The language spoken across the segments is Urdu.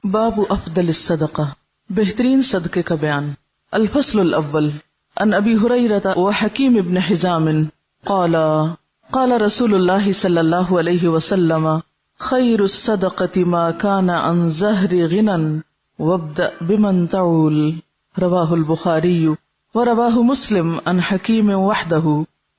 باب افضل الصدقہ، بہترین صدقے کا بیان۔ الفصل الاول عن ابی ہریرہ وحکیم بن حزام قال قال رسول اللہ صلی اللہ علیہ وسلم خیر الصدقۃ ما کان عن ظہر غنى وابدأ بمن تعول، رواہ البخاری ورواہ مسلم عن حکیم وحدہ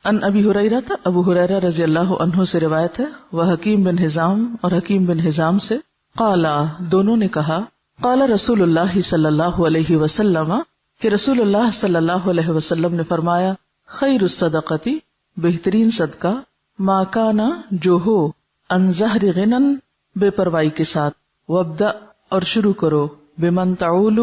عن ابی ہریرہ، ابو ہریرہ رضی اللہ عنہ سے روایت ہے، وہ حکیم بن حزام اور حکیم بن حزام سے، قالا دونوں نے کہا، قال رسول اللہ صلی اللہ علیہ وسلم کہ رسول اللہ صلی اللہ علیہ وسلم نے فرمایا، خیر الصدقۃ بہترین صدقہ، ما کانا جو ہو، عن ظہر غنى بے پروائی کے ساتھ، وابدأ اور شروع کرو، بمن تعول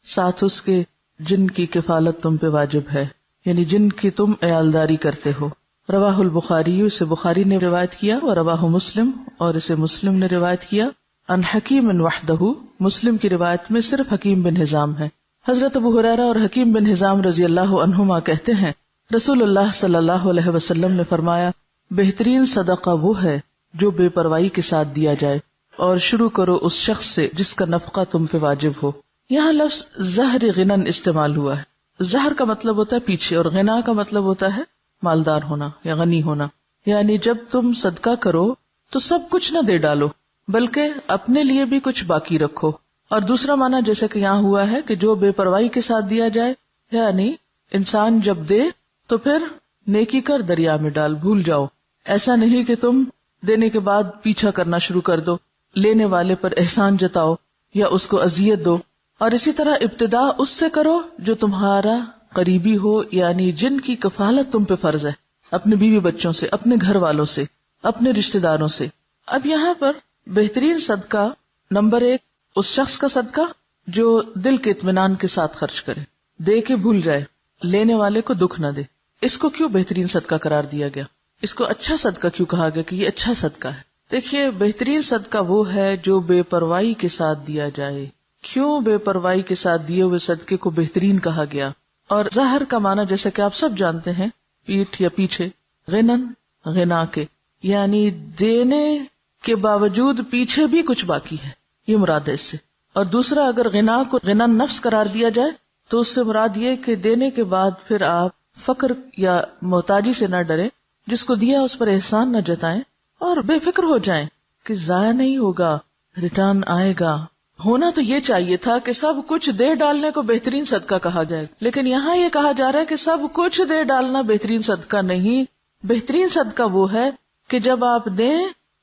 ساتھ اس کے جن کی کفالت تم پہ واجب ہے، یعنی جن کی تم عیالداری کرتے ہو۔ رواہ البخاری، اسے بخاری نے روایت کیا، اور رواہ مسلم اور اسے مسلم نے روایت کیا، عن حکیم وحدہ، مسلم کی روایت میں صرف حکیم بن حزام ہے۔ حضرت ابو ہریرہ اور حکیم بن حزام رضی اللہ عنہما کہتے ہیں، رسول اللہ صلی اللہ علیہ وسلم نے فرمایا، بہترین صدقہ وہ ہے جو بے پروائی کے ساتھ دیا جائے، اور شروع کرو اس شخص سے جس کا نفقہ تم پہ واجب ہو۔ یہاں لفظ ظہر غنى استعمال ہوا ہے۔ ظہر کا مطلب ہوتا ہے پیچھے، اور غنا کا مطلب ہوتا ہے مالدار ہونا یا غنی ہونا، یعنی جب تم صدقہ کرو تو سب کچھ نہ دے ڈالو بلکہ اپنے لیے بھی کچھ باقی رکھو۔ اور دوسرا معنی جیسے کہ یہاں ہوا ہے کہ جو بے پرواہی کے ساتھ دیا جائے، یعنی انسان جب دے تو پھر نیکی کر دریا میں ڈال، بھول جاؤ۔ ایسا نہیں کہ تم دینے کے بعد پیچھا کرنا شروع کر دو، لینے والے پر احسان جتاؤ یا اس کو اذیت دو۔ اور اسی طرح ابتدا اس سے کرو جو تمہارا قریبی ہو، یعنی جن کی کفالت تم پہ فرض ہے، اپنے بیوی بچوں سے، اپنے گھر والوں سے، اپنے رشتہ داروں سے۔ اب یہاں پر بہترین صدقہ، نمبر 1 اس شخص کا صدقہ جو دل کے اطمینان کے ساتھ خرچ کرے، دے کے بھول جائے، لینے والے کو دکھ نہ دے۔ اس کو کیوں بہترین صدقہ قرار دیا گیا؟ اس کو اچھا صدقہ کیوں کہا گیا کہ یہ اچھا صدقہ ہے؟ دیکھیے، بہترین صدقہ وہ ہے جو بے پرواہی کے ساتھ دیا جائے۔ کیوں بے پرواہی کے ساتھ دیے ہوئے صدقے کو بہترین کہا گیا؟ اور ظاہر کا معنی جیسے کہ آپ سب جانتے ہیں، پیٹھ یا پیچھے، غنن غنا کے، یعنی دینے کے باوجود پیچھے بھی کچھ باقی ہے، یہ مراد ہے اس سے۔ اور دوسرا، اگر غنا کو غنا نفس قرار دیا جائے تو اس سے مراد یہ کہ دینے کے بعد پھر آپ فقر یا محتاجی سے نہ ڈریں، جس کو دیا اس پر احسان نہ جتائیں، اور بے فکر ہو جائیں کہ ضائع نہیں ہوگا، ریٹرن آئے گا۔ ہونا تو یہ چاہیے تھا کہ سب کچھ دے ڈالنے کو بہترین صدقہ کہا جائے، لیکن یہاں یہ کہا جا رہا ہے کہ سب کچھ دے ڈالنا بہترین صدقہ نہیں۔ بہترین صدقہ وہ ہے کہ جب آپ دیں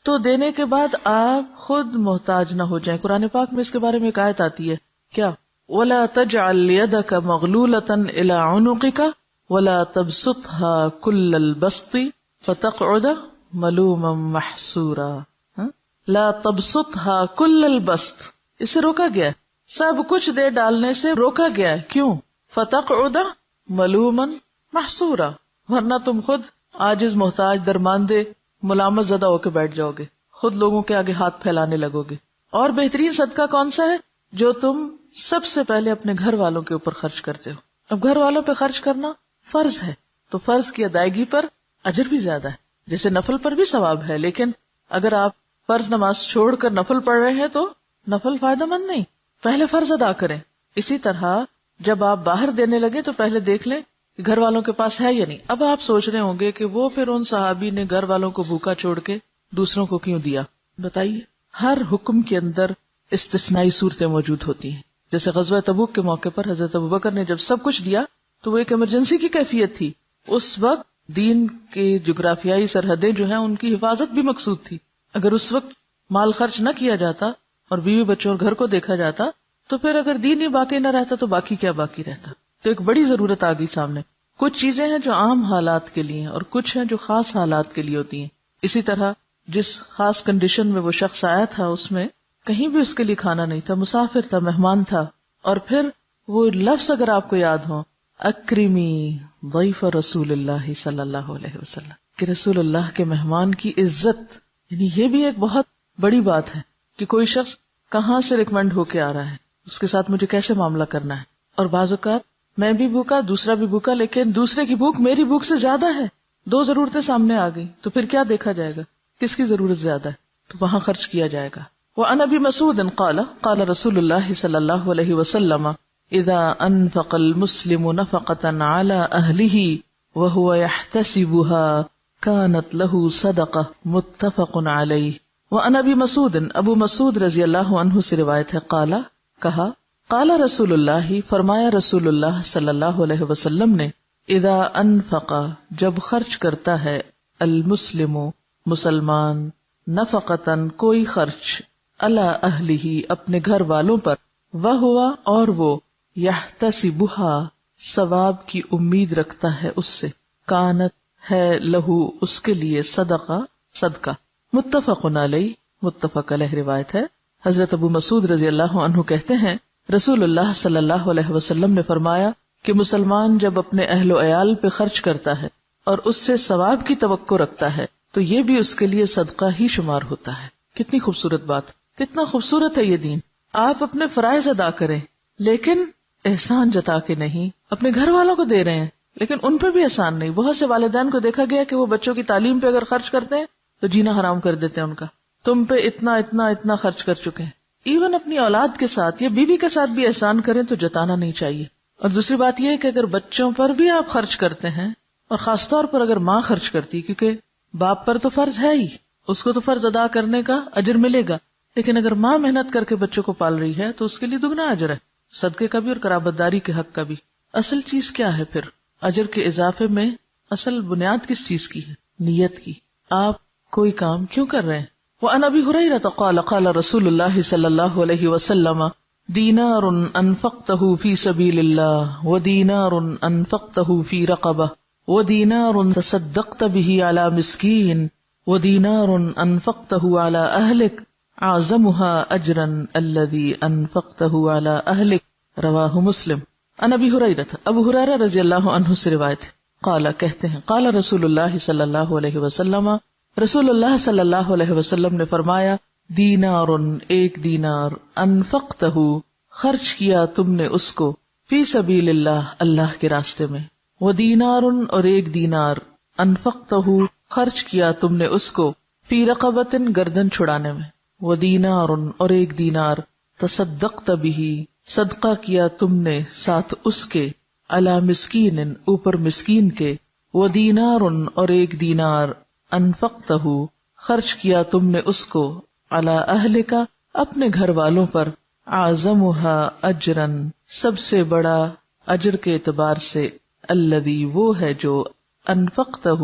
تو دینے کے بعد آپ خود محتاج نہ ہو جائیں۔ قرآن پاک میں اس کے بارے میں ایک آیت آتی ہے، کیا؟ وَلَا تَجْعَلْ يَدَكَ مَغْلُولَةً إِلَىٰ عُنُقِكَ وَلَا تَبْسُطْهَا كُلَّ الْبَسْطِ فَتَقْعُدَ مَلُومًا مَحْسُورًا۔ لَا تَبْسُطْهَا كُلَّ الْبَسْطِ، اسے روکا گیا ہے، سب کچھ دے ڈالنے سے روکا گیا ہے۔ کیوں؟ فَتَقْعُدَ مَلُومًا مَحْسُورًا، ورنہ تم خود عاجز، محتاج، درماندے، ملامت زدہ ہو کے بیٹھ جاؤ گے، خود لوگوں کے آگے ہاتھ پھیلانے لگو گے۔ اور بہترین صدقہ کون سا ہے؟ جو تم سب سے پہلے اپنے گھر والوں کے اوپر خرچ کرتے ہو۔ اب گھر والوں پہ خرچ کرنا فرض ہے، تو فرض کی ادائیگی پر اجر بھی زیادہ ہے، جیسے نفل پر بھی ثواب ہے، لیکن اگر آپ فرض نماز چھوڑ کر نفل پڑھ رہے ہیں تو نفل فائدہ مند نہیں، پہلے فرض ادا کریں۔ اسی طرح جب آپ باہر دینے لگے تو پہلے دیکھ لیں کہ گھر والوں کے پاس ہے یا نہیں۔ اب آپ سوچ رہے ہوں گے کہ وہ پھر ان صحابی نے گھر والوں کو بھوکا چھوڑ کے دوسروں کو کیوں دیا؟ بتائیے، ہر حکم کے اندر استثنائی صورتیں موجود ہوتی ہیں۔ جیسے غزوہ تبوک کے موقع پر حضرت ابوبکر نے جب سب کچھ دیا تو وہ ایک ایمرجنسی کی کیفیت تھی، اس وقت دین کے جغرافیائی سرحدیں جو ہیں ان کی حفاظت بھی مقصود تھی۔ اگر اس وقت مال خرچ نہ کیا جاتا اور بیوی بچوں اور گھر کو دیکھا جاتا تو پھر اگر دین ہی باقی نہ رہتا تو باقی کیا باقی رہتا؟ تو ایک بڑی ضرورت آ گئی سامنے۔ کچھ چیزیں ہیں جو عام حالات کے لیے ہیں اور کچھ ہیں جو خاص حالات کے لیے ہوتی ہیں۔ اسی طرح جس خاص کنڈیشن میں وہ شخص آیا تھا اس میں کہیں بھی اس کے لیے کھانا نہیں تھا، مسافر تھا، مہمان تھا، اور پھر وہ لفظ اگر آپ کو یاد ہو، اکرمی ضیف رسول اللہ صلی اللہ علیہ وسلم، کہ رسول اللہ کے مہمان کی عزت، یعنی یہ بھی ایک بہت بڑی بات ہے کہ کوئی شخص کہاں سے ریکمینڈ ہو کے آ رہا ہے، اس کے ساتھ مجھے کیسے معاملہ کرنا ہے۔ اور بعض اوقات میں بھی بھوکا، دوسرا بھی بھوکا، لیکن دوسرے کی بھوک میری بھوک سے زیادہ ہے، دو ضرورتیں سامنے آ گئی، تو پھر کیا دیکھا جائے گا؟ کس کی ضرورت زیادہ ہے، تو وہاں خرچ کیا جائے گا۔ وعن ابی مسعود قال قال رسول اللہ صلی اللہ علیہ وسلم اذا انفق المسلم نفقة على اہلہ وهو يحتسبها كانت له صدقہ متفق علیہ. وعن ابی مسعود ابو مسعود رضی اللہ عنہ سے روایت ہے قال کہا قال رسول اللہ فرمایا رسول اللہ صلی اللہ علیہ وسلم نے اذا انفق جب خرچ کرتا ہے المسلم مسلمان نفقتن کوئی خرچ علی اہلہ اپنے گھر والوں پر وہوا اور وہ یحتسبها ثواب کی امید رکھتا ہے اس سے کانت ہے لہو اس کے لیے صدقہ صدقہ. متفق علیہ متفق علیہ روایت ہے. حضرت ابو مسعود رضی اللہ عنہ کہتے ہیں رسول اللہ صلی اللہ علیہ وسلم نے فرمایا کہ مسلمان جب اپنے اہل و عیال پہ خرچ کرتا ہے اور اس سے ثواب کی توقع رکھتا ہے تو یہ بھی اس کے لیے صدقہ ہی شمار ہوتا ہے. کتنی خوبصورت بات، کتنا خوبصورت ہے یہ دین. آپ اپنے فرائض ادا کریں لیکن احسان جتا کے نہیں. اپنے گھر والوں کو دے رہے ہیں لیکن ان پہ بھی احسان نہیں. بہت سے والدین کو دیکھا گیا کہ وہ بچوں کی تعلیم پہ اگر خرچ کرتے ہیں تو جینا حرام کر دیتے ہیں ان کا. تم پہ اتنا اتنا اتنا خرچ کر چکے ہیں. ایون اپنی اولاد کے ساتھ یا بیوی کے ساتھ بھی احسان کریں تو جتانا نہیں چاہیے. اور دوسری بات یہ ہے کہ اگر بچوں پر بھی آپ خرچ کرتے ہیں اور خاص طور پر اگر ماں خرچ کرتی، کیونکہ باپ پر تو فرض ہے ہی، اس کو تو فرض ادا کرنے کا اجر ملے گا، لیکن اگر ماں محنت کر کے بچوں کو پال رہی ہے تو اس کے لیے دگنا اجر ہے، صدقے کا بھی اور قرابت داری کے حق کا بھی. اصل چیز کیا ہے پھر اجر کے اضافے میں؟ اصل بنیاد کس چیز کی ہے؟ نیت کی. آپ کوئی کام کیوں کر رہے ہیں؟ وعن ابی ہریرہ قال قال رسول اللہ صلی اللہ علیہ وسلم دینار انفقته فی سبیل اللہ ودینار انفقته فی رقبہ ودینار تصدقت به علی مسکین ودینار انفقته علی اہلک اعظمها اجرا الذی انفقته علی اہلک. رواہ مسلم. عن ابی ہریرہ ابو ہریرہ رضی اللہ عنہ سے روایت ہے قال کہتے ہیں قال رسول اللہ صلی اللہ علیہ وسلم رسول اللہ صلی اللہ علیہ وسلم نے فرمایا دینار ایک دینار انفقتہ خرچ کیا تم نے اس کو فی سبیل اللہ اللہ کے راستے میں، ودینار اور ایک دینار انفقتہ خرچ کیا تم نے اس کو فی رقبۃ گردن چھڑانے میں، ودینار اور ایک دینار تصدقت بہ صدقہ کیا تم نے ساتھ اس کے علی مسکین اوپر مسکین کے، ودینار اور ایک دینار انفقتہ خرچ کیا تم نے اس کو علی اہلک اپنے گھر والوں پر، اعظمها اجرا سب سے بڑا اجر کے اعتبار سے، الذی وہ ہے جو انفقتہ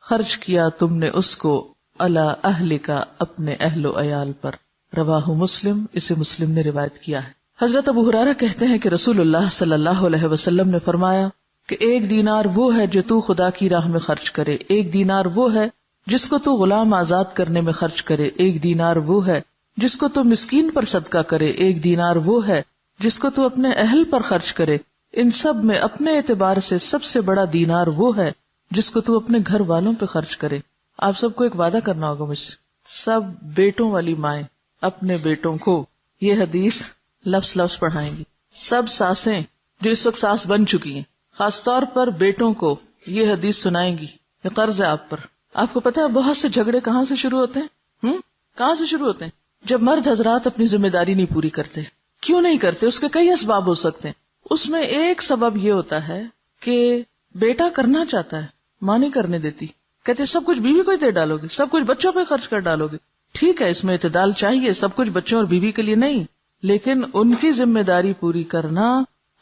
خرچ کیا تم نے اس کو علی اہلک اپنے اہل و عیال پر. رواہ مسلم اسے مسلم نے روایت کیا ہے. حضرت ابو ہریرہ کہتے ہیں کہ رسول اللہ صلی اللہ علیہ وسلم نے فرمایا کہ ایک دینار وہ ہے جو تو خدا کی راہ میں خرچ کرے، ایک دینار وہ ہے جس کو تو غلام آزاد کرنے میں خرچ کرے، ایک دینار وہ ہے جس کو تو مسکین پر صدقہ کرے، ایک دینار وہ ہے جس کو تو اپنے اہل پر خرچ کرے. ان سب میں اپنے اعتبار سے سب سے بڑا دینار وہ ہے جس کو تو اپنے گھر والوں پہ خرچ کرے. آپ سب کو ایک وعدہ کرنا ہوگا مجھ سے، سب بیٹوں والی مائیں اپنے بیٹوں کو یہ حدیث لفظ لفظ پڑھائیں گی. سب ساسیں جو اس وقت ساس بن چکی ہیں خاص طور پر بیٹوں کو یہ حدیث سنائیں گی. یہ قرض ہے آپ پر. آپ کو پتا ہے بہت سے جھگڑے کہاں سے شروع ہوتے ہیں؟ کہاں سے شروع ہوتے ہیں؟ جب مرد حضرات اپنی ذمہ داری نہیں پوری کرتے. کیوں نہیں کرتے؟ اس کے کئی اسباب ہو سکتے ہیں. اس میں ایک سبب یہ ہوتا ہے کہ بیٹا کرنا چاہتا ہے، ماں نہیں کرنے دیتی، کہتے سب کچھ بیوی کو ہی دے ڈالو گے، سب کچھ بچوں پہ خرچ کر ڈالو گے. ٹھیک ہے، اس میں اعتدال چاہیے، سب کچھ بچوں اور بیوی کے لیے نہیں، لیکن ان کی ذمہ داری پوری کرنا.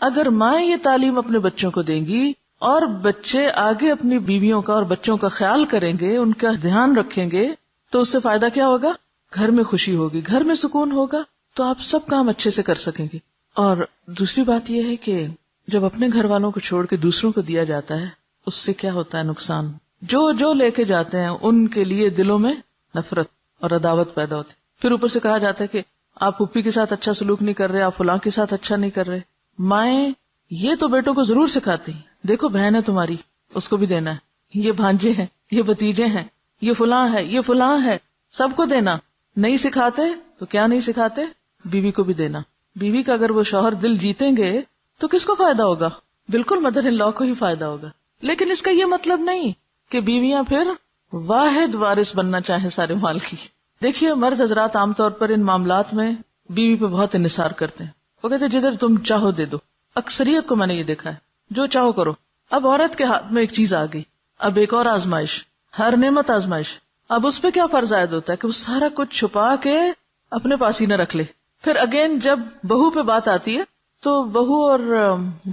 اگر مائیں یہ تعلیم اپنے بچوں کو دیں گی اور بچے آگے اپنی بیویوں کا اور بچوں کا خیال کریں گے، ان کا دھیان رکھیں گے، تو اس سے فائدہ کیا ہوگا؟ گھر میں خوشی ہوگی، گھر میں سکون ہوگا، تو آپ سب کام اچھے سے کر سکیں گے. اور دوسری بات یہ ہے کہ جب اپنے گھر والوں کو چھوڑ کے دوسروں کو دیا جاتا ہے، اس سے کیا ہوتا ہے نقصان؟ جو لے کے جاتے ہیں ان کے لیے دلوں میں نفرت اور عداوت پیدا ہوتی. پھر اوپر سے کہا جاتا ہے کہ آپ پھوپھی کے ساتھ اچھا سلوک نہیں کر رہے، آپ فلاں کے ساتھ اچھا نہیں کر رہے. مائیں یہ تو بیٹوں کو ضرور سکھاتی ہیں، دیکھو بہن ہے تمہاری، اس کو بھی دینا ہے، یہ بھانجے ہیں، یہ بھتیجے ہیں، یہ فلاں ہے، یہ فلاں ہے، سب کو دینا. نہیں سکھاتے تو کیا نہیں سکھاتے؟ بیوی کو بھی دینا. بیوی کا اگر وہ شوہر دل جیتیں گے تو کس کو فائدہ ہوگا؟ بالکل مدر ان لا کو ہی فائدہ ہوگا. لیکن اس کا یہ مطلب نہیں کہ بیویاں پھر واحد وارث بننا چاہیں سارے مال کی. دیکھیے مرد حضرات عام طور پر ان معاملات میں بیوی پہ بہت انحصار کرتے ہیں. وہ کہتے ہیں جدھر تم چاہو دے دو. اکثریت کو میں نے یہ دیکھا ہے, جو چاہو کرو. اب عورت کے ہاتھ میں ایک چیز آ گئی, اب ایک اور آزمائش, ہر نعمت آزمائش. اب اس پہ کیا فرض عائد ہوتا ہے کہ وہ سارا کچھ چھپا کے اپنے پاس ہی نہ رکھ لے. پھر اگین جب بہو پہ بات آتی ہے تو بہو اور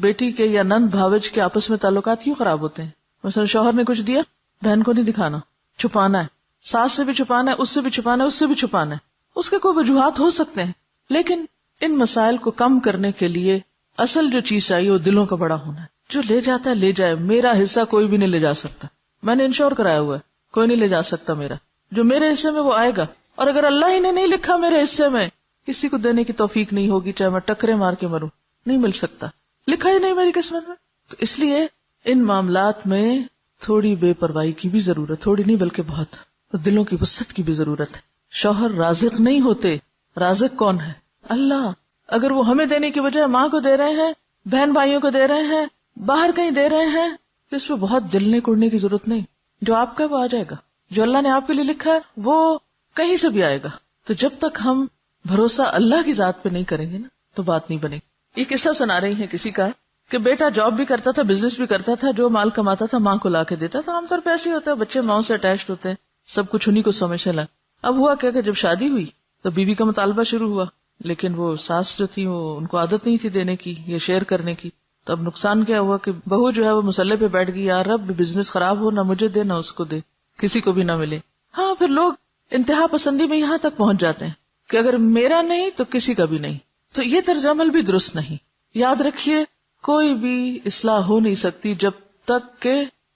بیٹی کے یا نند بھاوج کے آپس میں تعلقات کیوں خراب ہوتے ہیں؟ مثلا شوہر نے کچھ دیا, بہن کو نہیں دکھانا, چھپانا ہے, ساس سے بھی چھپانا ہے, اس سے بھی چھپانا ہے, اس سے بھی چھپانا ہے. اس کے کوئی وجوہات ہو سکتے ہیں, لیکن ان مسائل کو کم کرنے کے لیے اصل جو چیز چاہیے وہ دلوں کا بڑا ہونا ہے. جو لے جاتا ہے لے جائے, میرا حصہ کوئی بھی نہیں لے جا سکتا. میں نے انشور کرایا ہوا ہے, کوئی نہیں لے جا سکتا میرا. جو میرے حصے میں وہ آئے گا, اور اگر اللہ ہی نے نہیں لکھا میرے حصے میں, کسی کو دینے کی توفیق نہیں ہوگی, چاہے میں ٹکرے مار کے مروں, نہیں مل سکتا, لکھا ہی نہیں میری قسمت میں. تو اس لیے ان معاملات میں تھوڑی بے پرواہی کی بھی ضرورت, تھوڑی نہیں بلکہ بہت, دلوں کی وسعت کی بھی ضرورت ہے. شوہر رازق نہیں ہوتے, رازق کون ہے؟ اللہ. اگر وہ ہمیں دینے کی بجائے ماں کو دے رہے ہیں, بہن بھائیوں کو دے رہے ہیں, باہر کہیں دے رہے ہیں, تو اس پہ بہت جلنے کوڑنے کی ضرورت نہیں. جو آپ کا وہ آ جائے گا, جو اللہ نے آپ کے لیے لکھا ہے وہ کہیں سے بھی آئے گا. تو جب تک ہم بھروسہ اللہ کی ذات پہ نہیں کریں گے نا تو بات نہیں بنے گی. یہ قصہ سنا رہی ہیں کسی کا کہ بیٹا جاب بھی کرتا تھا, بزنس بھی کرتا تھا, جو مال کماتا تھا ماں کو لا کے دیتا تھا. عام طور پہ ایسے ہی ہوتا ہے, بچے ماں سے اٹیچڈ ہوتے ہیں, سب کچھ انہیں کو سمجھنے لگا. اب ہوا کیا کہ جب شادی ہوئی تو بیوی کا مطالبہ شروع ہوا, لیکن وہ ساس جو تھی وہ ان کو عادت نہیں تھی دینے کی یا شیئر کرنے کی. تو اب نقصان کیا ہوا کہ بہو جو ہے وہ مسلح پہ بیٹھ گئی, یار رب بزنس خراب ہو, نہ مجھے دے نہ اس کو دے, کسی کو بھی نہ ملے. ہاں پھر لوگ انتہا پسندی میں یہاں تک پہنچ جاتے ہیں کہ اگر میرا نہیں تو کسی کا بھی نہیں. تو یہ طرز عمل بھی درست نہیں. یاد رکھیے کوئی بھی اصلاح ہو نہیں سکتی جب تک کہ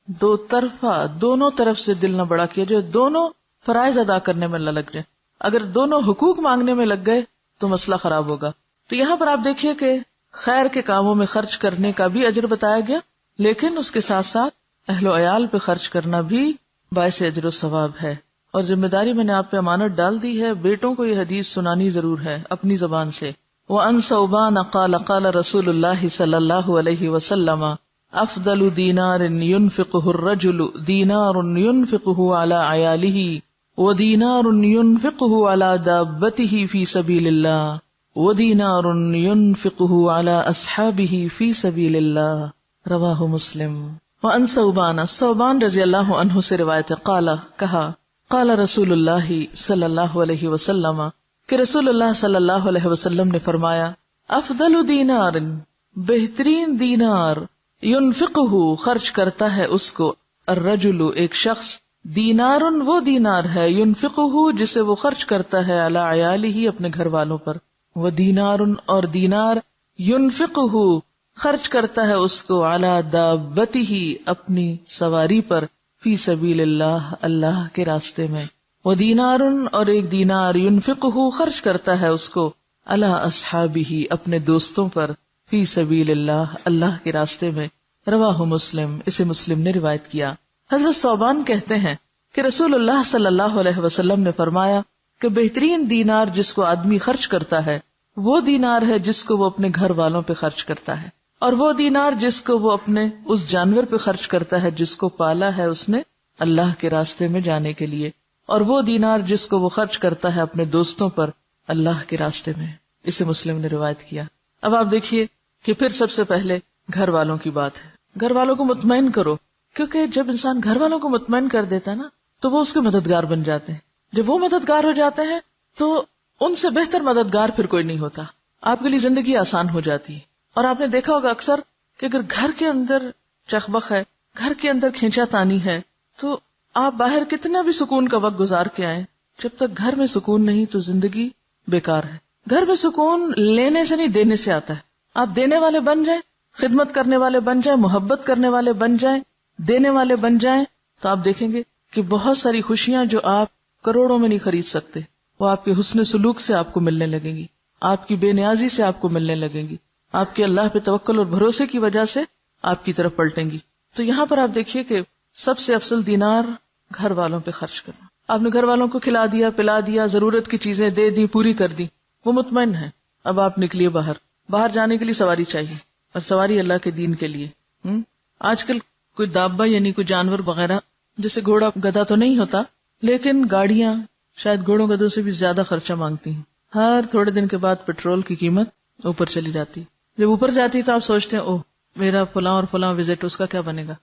دو طرفہ, دونوں طرف سے دل نہ بڑا کیا جائے, دونوں فرائض ادا کرنے میں نہ لگ جائے. اگر دونوں حقوق مانگنے میں لگ گئے تو مسئلہ خراب ہوگا. تو یہاں پر آپ دیکھیے کہ خیر کے کاموں میں خرچ کرنے کا بھی اجر بتایا گیا, لیکن اس کے ساتھ ساتھ اہل و عیال پہ خرچ کرنا بھی باعث اجر و ثواب ہے. اور ذمہ داری میں نے آپ پہ امانت ڈال دی ہے, بیٹوں کو یہ حدیث سنانی ضرور ہے اپنی زبان سے. وَأَنْ ثَوْبَانَ قَالَ قَالَ رَسُولُ اللَّهِ صلی اللہ علیہ وسلم افضل دینار ينفقه الرجل دینار ينفقه على عیاله ودینار ينفقه على دابته في سبیل اللہ ودینار ينفقه على اصحابه في سبیل اللہ. رواہ مسلم. وَأَنْ ثَوْبَانَ رضی اللہ عنہ سے روایت ہے, قال کہا, قال رسول اللہ صلی اللہ علیہ وسلم کہ رسول اللہ صلی اللہ علیہ وسلم نے فرمایا, افضل دینار بہترین دینار, ينفقہ خرچ کرتا ہے اس کو, الرجل ایک شخص, دینار وہ دینار ہے, ينفقہ جسے وہ خرچ کرتا ہے, علی عیالہ اپنے گھر والوں پر, وہ دینار اور دینار, ينفقہ خرچ کرتا ہے اس کو, علی دابتہ اپنی سواری پر, فی سبیل اللہ اللہ کے راستے میں, وہ دینار اور ایک دینار, ينفقہ خرچ کرتا ہے اس کو, علی اصحابہ اپنے دوستوں پر, فی سبیل اللہ اللہ کے راستے میں. رواہ مسلم, اسے مسلم نے روایت کیا. حضرت ثوبان کہتے ہیں کہ رسول اللہ صلی اللہ علیہ وسلم نے فرمایا کہ بہترین دینار جس کو آدمی خرچ کرتا ہے وہ دینار ہے جس کو وہ اپنے گھر والوں پہ خرچ کرتا ہے, اور وہ دینار جس کو وہ اپنے اس جانور پہ خرچ کرتا ہے جس کو پالا ہے اس نے اللہ کے راستے میں جانے کے لیے, اور وہ دینار جس کو وہ خرچ کرتا ہے اپنے دوستوں پر اللہ کے راستے میں. اسے مسلم نے روایت کیا. اب آپ دیکھیے کہ پھر سب سے پہلے گھر والوں کی بات ہے. گھر والوں کو مطمئن کرو, کیونکہ جب انسان گھر والوں کو مطمئن کر دیتا ہے نا تو وہ اس کے مددگار بن جاتے ہیں. جب وہ مددگار ہو جاتے ہیں تو ان سے بہتر مددگار پھر کوئی نہیں ہوتا. آپ کے لیے زندگی آسان ہو جاتی ہے. اور آپ نے دیکھا ہوگا اکثر کہ اگر گھر کے اندر چخبخ ہے, گھر کے اندر کھینچا تانی ہے, تو آپ باہر کتنا بھی سکون کا وقت گزار کے آئیں, جب تک گھر میں سکون نہیں تو زندگی بیکار ہے. گھر میں سکون لینے سے نہیں دینے سے آتا ہے. آپ دینے والے بن جائیں, خدمت کرنے والے بن جائیں, محبت کرنے والے بن جائیں, دینے والے بن جائیں, تو آپ دیکھیں گے کہ بہت ساری خوشیاں جو آپ کروڑوں میں نہیں خرید سکتے وہ آپ کے حسن سلوک سے آپ کو ملنے لگیں گی, آپ کی بے نیازی سے آپ کو ملنے لگیں گی, آپ کے اللہ پہ توکل اور بھروسے کی وجہ سے آپ کی طرف پلٹیں گی. تو یہاں پر آپ دیکھیے کہ سب سے افضل دینار گھر والوں پہ خرچ کرنا. آپ نے گھر والوں کو کھلا دیا, پلا دیا, ضرورت کی چیزیں دے دی, پوری کر دی, وہ مطمئن ہے. اب آپ نکلیے باہر جانے کے لیے سواری چاہیے, اور سواری اللہ کے دین کے لیے. آج کل کوئی دابا یعنی کوئی جانور وغیرہ, جیسے گھوڑا گدھا تو نہیں ہوتا, لیکن گاڑیاں, شاید گھوڑوں کا دودھ سے بھی زیادہ خرچہ مانگتی ہیں. ہر تھوڑے دن کے بعد پیٹرول کی قیمت اوپر چلی جاتی. جب اوپر جاتی تو آپ سوچتے ہیں اوہ میرا فلاں اور فلاں وزٹ اس کا کیا بنے گا.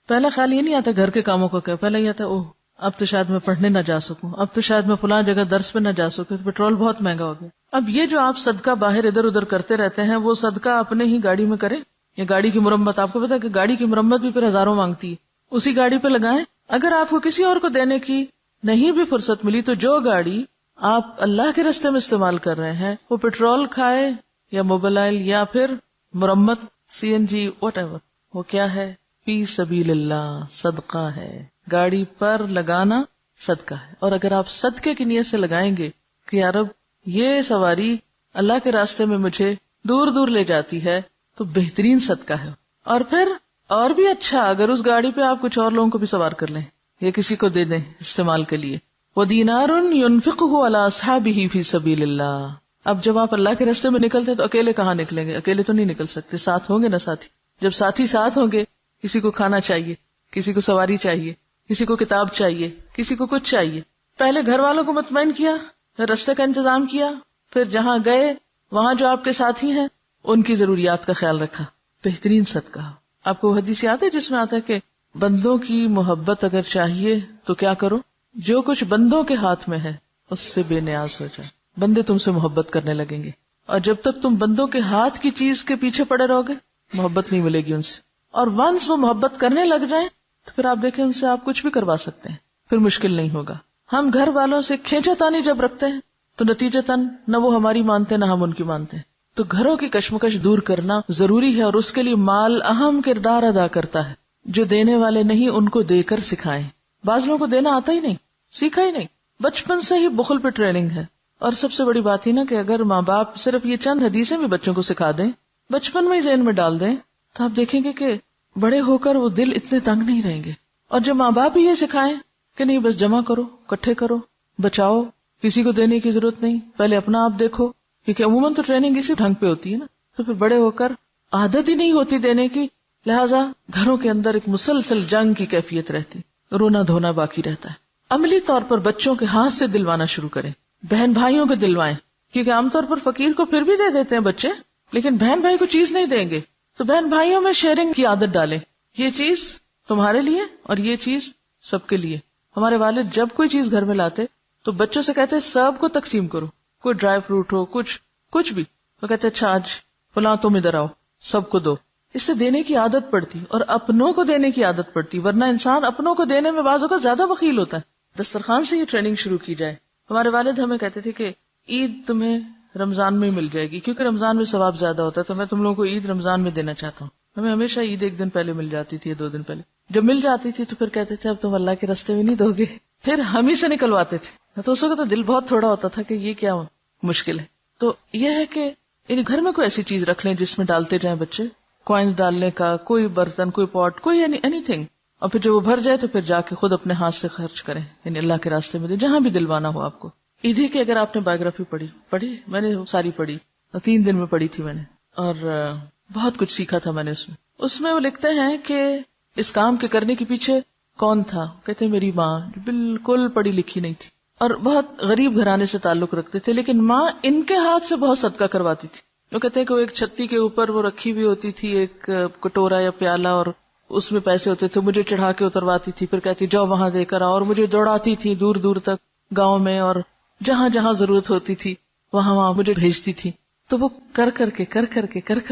پہلا خیال یہ نہیں آتا گھر کے کاموں کا کیا، پہلا یہ آتا اوہ اب تو شاید میں پڑھنے نہ جا سکوں، اب تو شاید میں فلاں جگہ درس پہ نہ جا سکوں، پیٹرول بہت مہنگا ہو گیا. اب یہ جو آپ صدقہ باہر ادھر ادھر کرتے رہتے ہیں وہ صدقہ اپنے ہی گاڑی میں کریں یا گاڑی کی مرمت. آپ کو پتا ہے کہ گاڑی کی مرمت بھی پھر ہزاروں مانگتی ہے، اسی گاڑی پہ لگائیں. اگر آپ کو کسی اور کو دینے کی نہیں بھی فرصت ملی تو جو گاڑی آپ اللہ کے راستے میں استعمال کر رہے ہیں وہ پیٹرول کھائے یا موبائل یا پھر مرمت CNG واٹ ایور، وہ کیا ہے؟ فی سبیل اللہ، صدقہ ہے. گاڑی پر لگانا صدقہ ہے. اور اگر آپ صدقے کی نیت سے لگائیں گے کہ یا رب یہ سواری اللہ کے راستے میں مجھے دور دور لے جاتی ہے تو بہترین صدقہ ہے. اور پھر اور بھی اچھا اگر اس گاڑی پہ آپ کچھ اور لوگوں کو بھی سوار کر لیں یا کسی کو دے دیں استعمال کے لیے. وَدِينَارٌ يُنْفِقُهُ عَلَىٰ أَصْحَابِهِ فِي سَبِيلِ اللَّهِ. اب جب آپ اللہ کے راستے میں نکلتے تو اکیلے کہاں نکلیں گے؟ اکیلے تو نہیں نکل سکتے، ساتھ ہوں گے نا ساتھی. جب ساتھی ساتھ ہوں گے، کسی کو کھانا چاہیے، کسی کو سواری چاہیے، کسی کو کتاب چاہیے، کسی کو کچھ چاہیے. پہلے گھر والوں کو مطمئن کیا، پھر راستے کا انتظام کیا، پھر جہاں گئے وہاں جو آپ کے ساتھی ہیں ان کی ضروریات کا خیال رکھا. بہترین صدقہ. آپ کو حدیث یاد ہے جس میں آتا ہے کہ بندوں کی محبت اگر چاہیے تو کیا کرو؟ جو کچھ بندوں کے ہاتھ میں ہے اس سے بے نیاز ہو جائے. بندے تم سے محبت کرنے لگیں گے. اور جب تک تم بندوں کے ہاتھ کی چیز کے پیچھے پڑے رہو گے محبت نہیں ملے گی ان سے. اور ونس وہ محبت کرنے لگ جائیں تو پھر آپ دیکھیں ان سے آپ کچھ بھی کروا سکتے ہیں، پھر مشکل نہیں ہوگا. ہم گھر والوں سے کھینچا تانی جب رکھتے ہیں تو نتیجتاً نہ وہ ہماری مانتے نہ ہم ان کی مانتے ہیں. تو گھروں کی کشمکش دور کرنا ضروری ہے اور اس کے لیے مال اہم کردار ادا کرتا ہے. جو دینے والے نہیں ان کو دے کر سکھائیں. بعض لوگوں کو دینا آتا ہی نہیں، سیکھا ہی نہیں، بچپن سے ہی بخل پہ ٹریننگ ہے. اور سب سے بڑی بات ہی نا کہ اگر ماں باپ صرف یہ چند حدیثیں بھی بچوں کو سکھا دیں، بچپن میں ہی ذہن میں ڈال دیں، تو آپ دیکھیں گے کہ بڑے ہو کر وہ دل اتنے تنگ نہیں رہیں گے. اور جب ماں باپ ہی یہ سکھائیں کہ نہیں بس جمع کرو، کٹھے کرو، بچاؤ، کسی کو دینے کی ضرورت نہیں، پہلے اپنا آپ دیکھو، کیونکہ عموماً تو ٹریننگ اسی ڈھنگ پہ ہوتی ہے نا. تو پھر بڑے ہو کر عادت ہی نہیں ہوتی دینے کی، لہٰذا گھروں کے اندر ایک مسلسل جنگ کی کیفیت رہتی، رونا دھونا باقی رہتا ہے. عملی طور پر بچوں کے ہاتھ سے دلوانا شروع کریں. بہن بھائیوں کو دلوائیں، کیونکہ عام طور پر فقیر کو پھر بھی دے دیتے ہیں بچے، لیکن بہن بھائی کو چیز نہیں دیں گے. تو بہن بھائیوں میں شیئرنگ کی عادت ڈالیں. یہ چیز تمہارے لیے اور یہ چیز سب کے لیے. ہمارے والد جب کوئی چیز گھر میں لاتے تو بچوں سے کہتے سب کو تقسیم کرو، کوئی ڈرائی فروٹ ہو، کچھ بھی، وہ کہتے اچھا آج فلاں تم ادھر آؤ، سب کو دو. اس سے دینے کی عادت پڑتی اور اپنوں کو دینے کی عادت پڑتی، ورنہ انسان اپنوں کو دینے میں بعض اوقات زیادہ بخیل ہوتا ہے. دسترخوان سے یہ ٹریننگ شروع کی جائے. ہمارے والد ہمیں کہتے تھے کہ عید تمہیں رمضان میں مل جائے گی، کیونکہ رمضان میں ثواب زیادہ ہوتا ہے، تو میں تم لوگوں کو عید رمضان میں دینا چاہتا ہوں. ہمیں ہمیشہ عید ایک دن پہلے مل جاتی تھی، 2 دن پہلے. جب مل جاتی تھی تو پھر کہتے تھے اب تم اللہ کے راستے میں نہیں دو گے، پھر ہم ہی سے نکلواتے تھے. تو اس وقت تو دل بہت تھوڑا ہوتا تھا کہ یہ کیا مشکل ہے. تو یہ ہے کہ گھر میں کوئی ایسی چیز رکھ لیں جس میں ڈالتے جائیں بچے، کوائنز ڈالنے کا، کوئی برتن، کوئی پاٹ، کوئی اینی تھنگ. اور پھر جب وہ بھر جائے تو پھر جا کے خود اپنے ہاتھ سے خرچ کریں، یعنی اللہ کے راستے میں دیں، جہاں بھی دلوانا ہو آپ کو. عیدی کی اگر آپ نے بایوگرافی پڑھی، میں نے ساری پڑھی، 3 دن میں پڑھی تھی میں نے، اور بہت کچھ سیکھا تھا میں نے اس میں وہ لکھتے ہیں کہ اس کام کے کرنے کے پیچھے کون تھا. کہتے ہیں میری ماں جو بالکل پڑھی لکھی نہیں تھی اور بہت غریب گھرانے سے تعلق رکھتے تھے، لیکن ماں ان کے ہاتھ سے بہت صدقہ کرواتی تھی. وہ کہتے ہیں کہ وہ ایک چھتی کے اوپر وہ رکھی ہوئی ہوتی تھی ایک کٹورا یا پیالہ، اور اس میں پیسے ہوتے تھے، مجھے چڑھا کے اترواتی تھی، پھر کہتی جاؤ وہاں دے کر آؤ، اور مجھے دوڑاتی تھی دور دور تک گاؤں میں، اور جہاں جہاں ضرورت ہوتی تھی وہاں مجھے بھیجتی تھی. تو وہ کر کر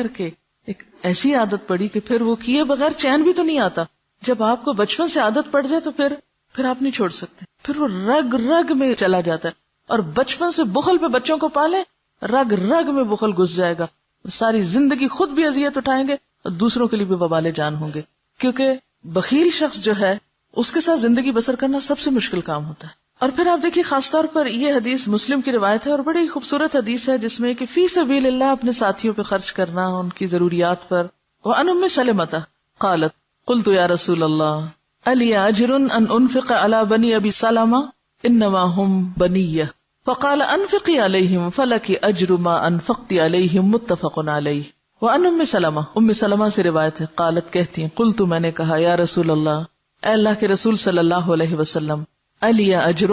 کے ایک ایسی عادت پڑی کہ پھر وہ کیے بغیر چین بھی تو نہیں آتا. جب آپ کو بچپن سے عادت پڑ جائے تو پھر آپ نہیں چھوڑ سکتے، پھر وہ رگ رگ میں چلا جاتا ہے. اور بچپن سے بخل پہ بچوں کو پالے، رگ رگ میں بخل گھس جائے گا، ساری زندگی خود بھی اذیت اٹھائیں گے اور دوسروں کے لیے بھی وبال جان ہوں گے. کیونکہ بخیل شخص جو ہے اس کے ساتھ زندگی بسر کرنا سب سے مشکل کام ہوتا ہے. اور پھر آپ دیکھیے خاص طور پر یہ حدیث مسلم کی روایت ہے اور بڑی خوبصورت حدیث ہے جس میں کہ فی سبیل اللہ اپنے ساتھیوں پہ خرچ کرنا، ان کی ضروریات پر. وعن ام سلمۃ قالت قلت یا رسول اللہ الی اجر ان انفق علی بنی ابی سلمہ انما هم بنیہ فقال انفقی علیہم فلک اجر ما انفقت علیہم متفق علیہ. وعن ام سلمہ سے روایت ہے، قالت کہتی ہیں قلت میں نے کہا یا رسول اللہ، اے اللہ کے رسول صلی اللہ علیہ وسلم، علی اجر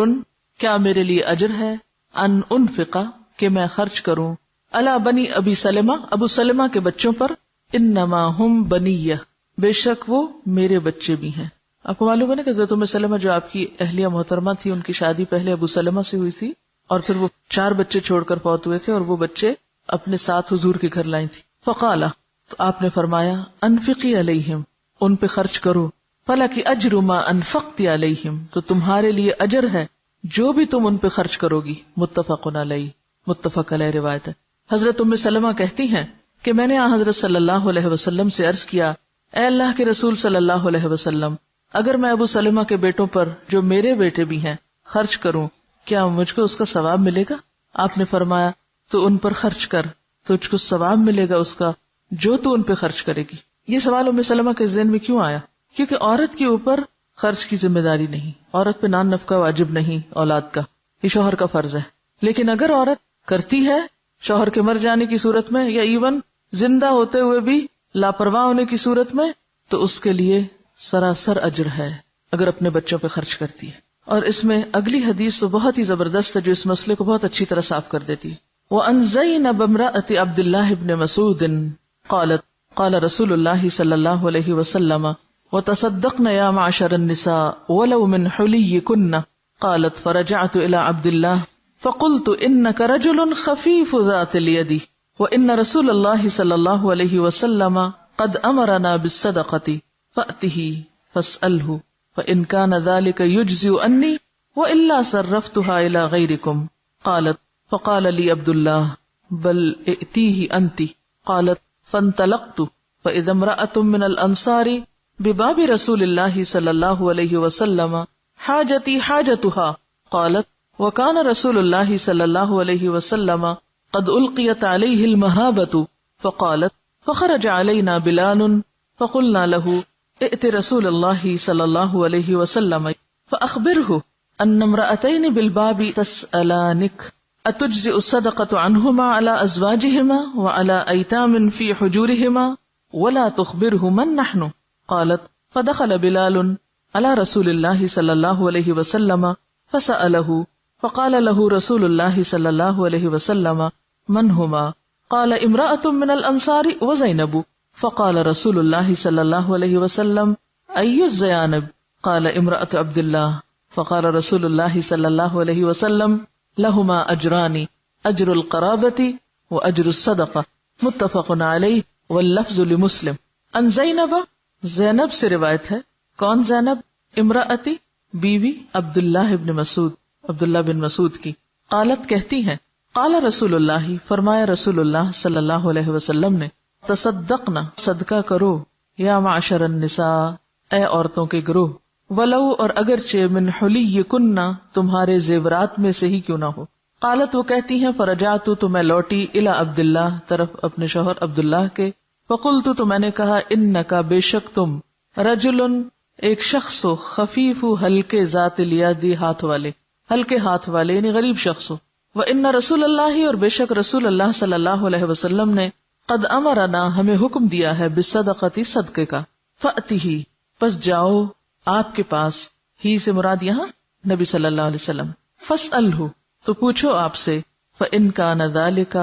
کیا میرے لیے اجر ہے ان انفقا کہ میں خرچ کروں علی بنی ابی سلمہ ابو سلمہ کے بچوں پر انما ہم بنیہ بے شک وہ میرے بچے بھی ہیں. آپ کو معلوم ہے نا کہ حضرت ام سلمہ جو آپ کی اہلیہ محترمہ تھی ان کی شادی پہلے ابو سلمہ سے ہوئی تھی اور پھر وہ 4 بچے چھوڑ کر فوت ہوئے تھے اور وہ بچے اپنے ساتھ حضور کے گھر لائی تھی. فقالا تو آپ نے فرمایا انفقی علیہم ان پہ خرچ کرو فلکی اجر ما انفقتی علیہم تو تمہارے لیے اجر ہے جو بھی تم ان پہ خرچ کرو گی. متفق علیہ متفق علیہ روایت ہے. حضرت ام سلمہ کہتی ہیں کہ میں نے حضرت صلی اللہ علیہ وسلم سے عرض کیا اے اللہ کے رسول صلی اللہ علیہ وسلم اگر میں ابو سلمہ کے بیٹوں پر جو میرے بیٹے بھی ہیں خرچ کروں کیا مجھ کو اس کا ثواب ملے گا؟ آپ نے فرمایا تو ان پر خرچ کر تو تجھ کو ثواب ملے گا اس کا جو تو ان پہ خرچ کرے گی. یہ سوال ام سلمہ کے ذہن میں کیوں آیا؟ کیونکہ عورت کے اوپر خرچ کی ذمہ داری نہیں، عورت پہ نان نفقہ واجب نہیں اولاد کا، یہ شوہر کا فرض ہے. لیکن اگر عورت کرتی ہے شوہر کے مر جانے کی صورت میں یا ایون زندہ ہوتے ہوئے بھی لاپرواہ ہونے کی صورت میں تو اس کے لیے سراسر اجر ہے اگر اپنے بچوں پہ خرچ کرتی ہے. اور اس میں اگلی حدیث تو بہت ہی زبردست ہے جو اس مسئلے کو بہت اچھی طرح صاف کر دیتی ہے. وَأَنْ زَيْنَبَ امْرَأَةِ عَبْدِ اللَّهِ بْنِ مَسْعُودٍ قالت قال رسول اللہ صلی اللہ علیہ وسلم وتصدقن یا معشر النساء ولو من حلیکن قالت فرجعت الى عبد اللہ فقلت انك رجل خفیف ذات الید وان رسول اللہ صلی اللہ علیہ وسلم قد امرنا بالصدقة فأته فاسأله فإن كان ذلك يجزئ عني وإلا صرفتها إلى غيركم قالت فقال لي عبد الله بل ائتيه أنت قالت فانطلقت فإذا امرأة من الأنصار بباب رسول الله صلى الله عليه وسلم حاجتي حاجتها قالت وكان رسول الله صلى الله عليه وسلم قد ألقيت عليه المهابة فقالت فخرج علينا بلال فقلنا له ائت رسول الله صلى الله عليه وسلم فأخبره أن امرأتين بالباب تسألانك أتجزئ الصدقة عنهما على أزواجهما وعلى أيتام في حجورهما ولا تخبره من نحن قالت فدخل بلال على رسول الله صلى الله عليه وسلم فسأله فقال له رسول الله صلى الله عليه وسلم من هما قال امرأة من الأنصار وزينب فقال رسول الله صلى الله عليه وسلم أي الزيانب قال امرأة عبد الله فقال رسول الله صلى الله عليه وسلم لهما اجران اجر القرابة واجر الصدقة متفق علیہ واللفظ لمسلم. ان زینب زینب سے روایت ہے. کون زینب؟ امراتی بیوی عبداللہ ابن مسعود عبداللہ بن مسعود کی. قالت کہتی ہیں قال رسول اللہ فرمایا رسول اللہ صلی اللہ علیہ وسلم نے تصدقنا صدقہ کرو یا معشر النساء اے عورتوں کے گروہ ولو اور اگرچہ من حلیکن تمہارے زیورات میں سے ہی کیوں نہ ہو. قالت وہ کہتی ہیں فرجعت تو میں لوٹی الی عبداللہ طرف اپنے شوہر عبداللہ کے فقلت تو میں نے کہا انکا بے شک تم رجل ایک شخص ہو خفیف ہلکے ذات الیادی ہاتھ والے ہلکے ہاتھ والے یعنی غریب شخص ہو. وان رسول اللہ اور بے شک رسول اللہ صلی اللہ علیہ وسلم نے قد امرنا ہمیں حکم دیا ہے بالصدقۃ صدقے کا. فأتیہ پس جاؤ آپ کے پاس ہی سے مراد یہاں نبی صلی اللہ علیہ وسلم. فاسألہ تو پوچھو آپ سے. فإن کان ذلک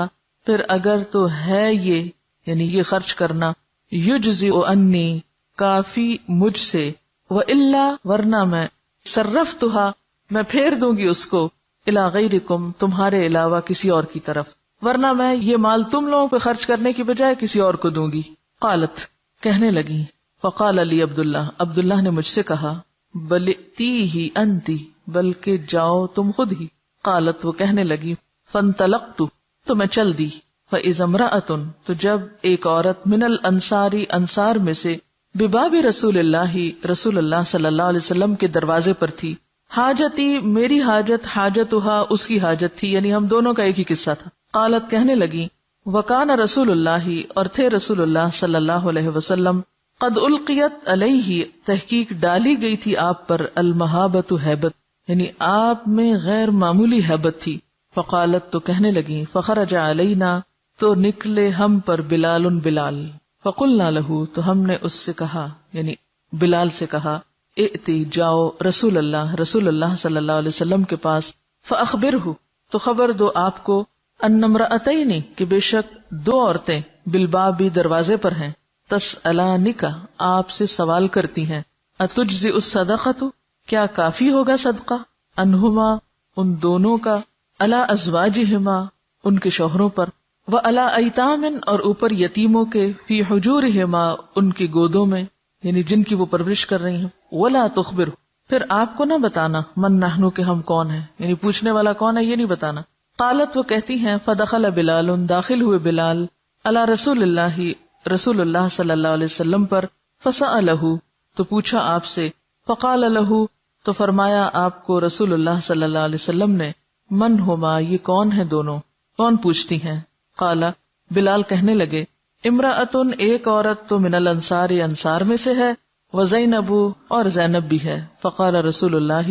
پھر اگر تو ہے یہ یعنی یہ خرچ کرنا یجزئ انی کافی مجھ سے وإلا ورنہ میں صرفتھا میں پھیر دوں گی اس کو الی غیرکم تمہارے علاوہ کسی اور کی طرف ورنہ میں یہ مال تم لوگوں پہ خرچ کرنے کی بجائے کسی اور کو دوں گی. قالت کہنے لگی فقال علی عبداللہ عبداللہ نے مجھ سے کہا بل ائتیہ انتی بلکہ جاؤ تم خود ہی. قالت وہ کہنے لگی فانطلقت تو میں چل دی. فإذا امرأة تو جب ایک عورت من الانصار انصار میں سے بباب رسول اللہ رسول اللہ صلی اللہ علیہ وسلم کے دروازے پر تھی. حاجتی میری حاجت حاجتها اس کی حاجت تھی یعنی ہم دونوں کا ایک ہی قصہ تھا. قالت کہنے لگی وکان رسول اللہ اور تھے رسول اللہ صلی اللہ علیہ وسلم قد القیت علیہ تحقیق ڈالی گئی تھی آپ پر المہابت ہیبت یعنی آپ میں غیر معمولی ہیبت تھی. فقالت تو کہنے لگی فخرج علینا تو نکلے ہم پر بلال بلال. فقلنا لہو تو ہم نے اس سے کہا یعنی بلال سے کہا ائتی جاؤ رسول اللہ صلی اللہ علیہ وسلم کے پاس فاخبرہ، تو خبر دو آپ کو، ان امرأتین، کہ بے شک دو عورتیں، بالباب، دروازے پر ہیں، تسألانک، آپ سے سوال کرتی ہیں، اتجزئ الصدقۃ، کیا کافی ہوگا صدقہ، انہما، ان دونوں کا، علی ازواجہما، ان کے شوہروں پر، وعلی ایتام، اور اوپر یتیموں کے، فی حجورہما، ان کی گودوں میں، یعنی جن کی وہ پرورش کر رہی ہیں، ولا تخبر، پھر آپ کو نہ بتانا، من نحنو، کہ ہم کون ہیں، یعنی پوچھنے والا کون ہے یہ نہیں بتانا۔ قالت، وہ کہتی ہیں، فدخل بلال، داخل ہوئے بلال، علی رسول اللہ، رسول اللہ صلی اللہ علیہ وسلم پر، فسألہ، تو پوچھا آپ سے، فقال لہ، تو فرمایا آپ کو رسول اللہ صلی اللہ علیہ وسلم نے، من ہما، یہ کون ہیں دونوں، کون پوچھتی ہیں؟ قال، بلال کہنے لگے، امرأتن، ایک عورت تو من الانصار، انصار میں سے ہے، وزینب، اور زینب بھی ہے۔ فقال رسول اللہ،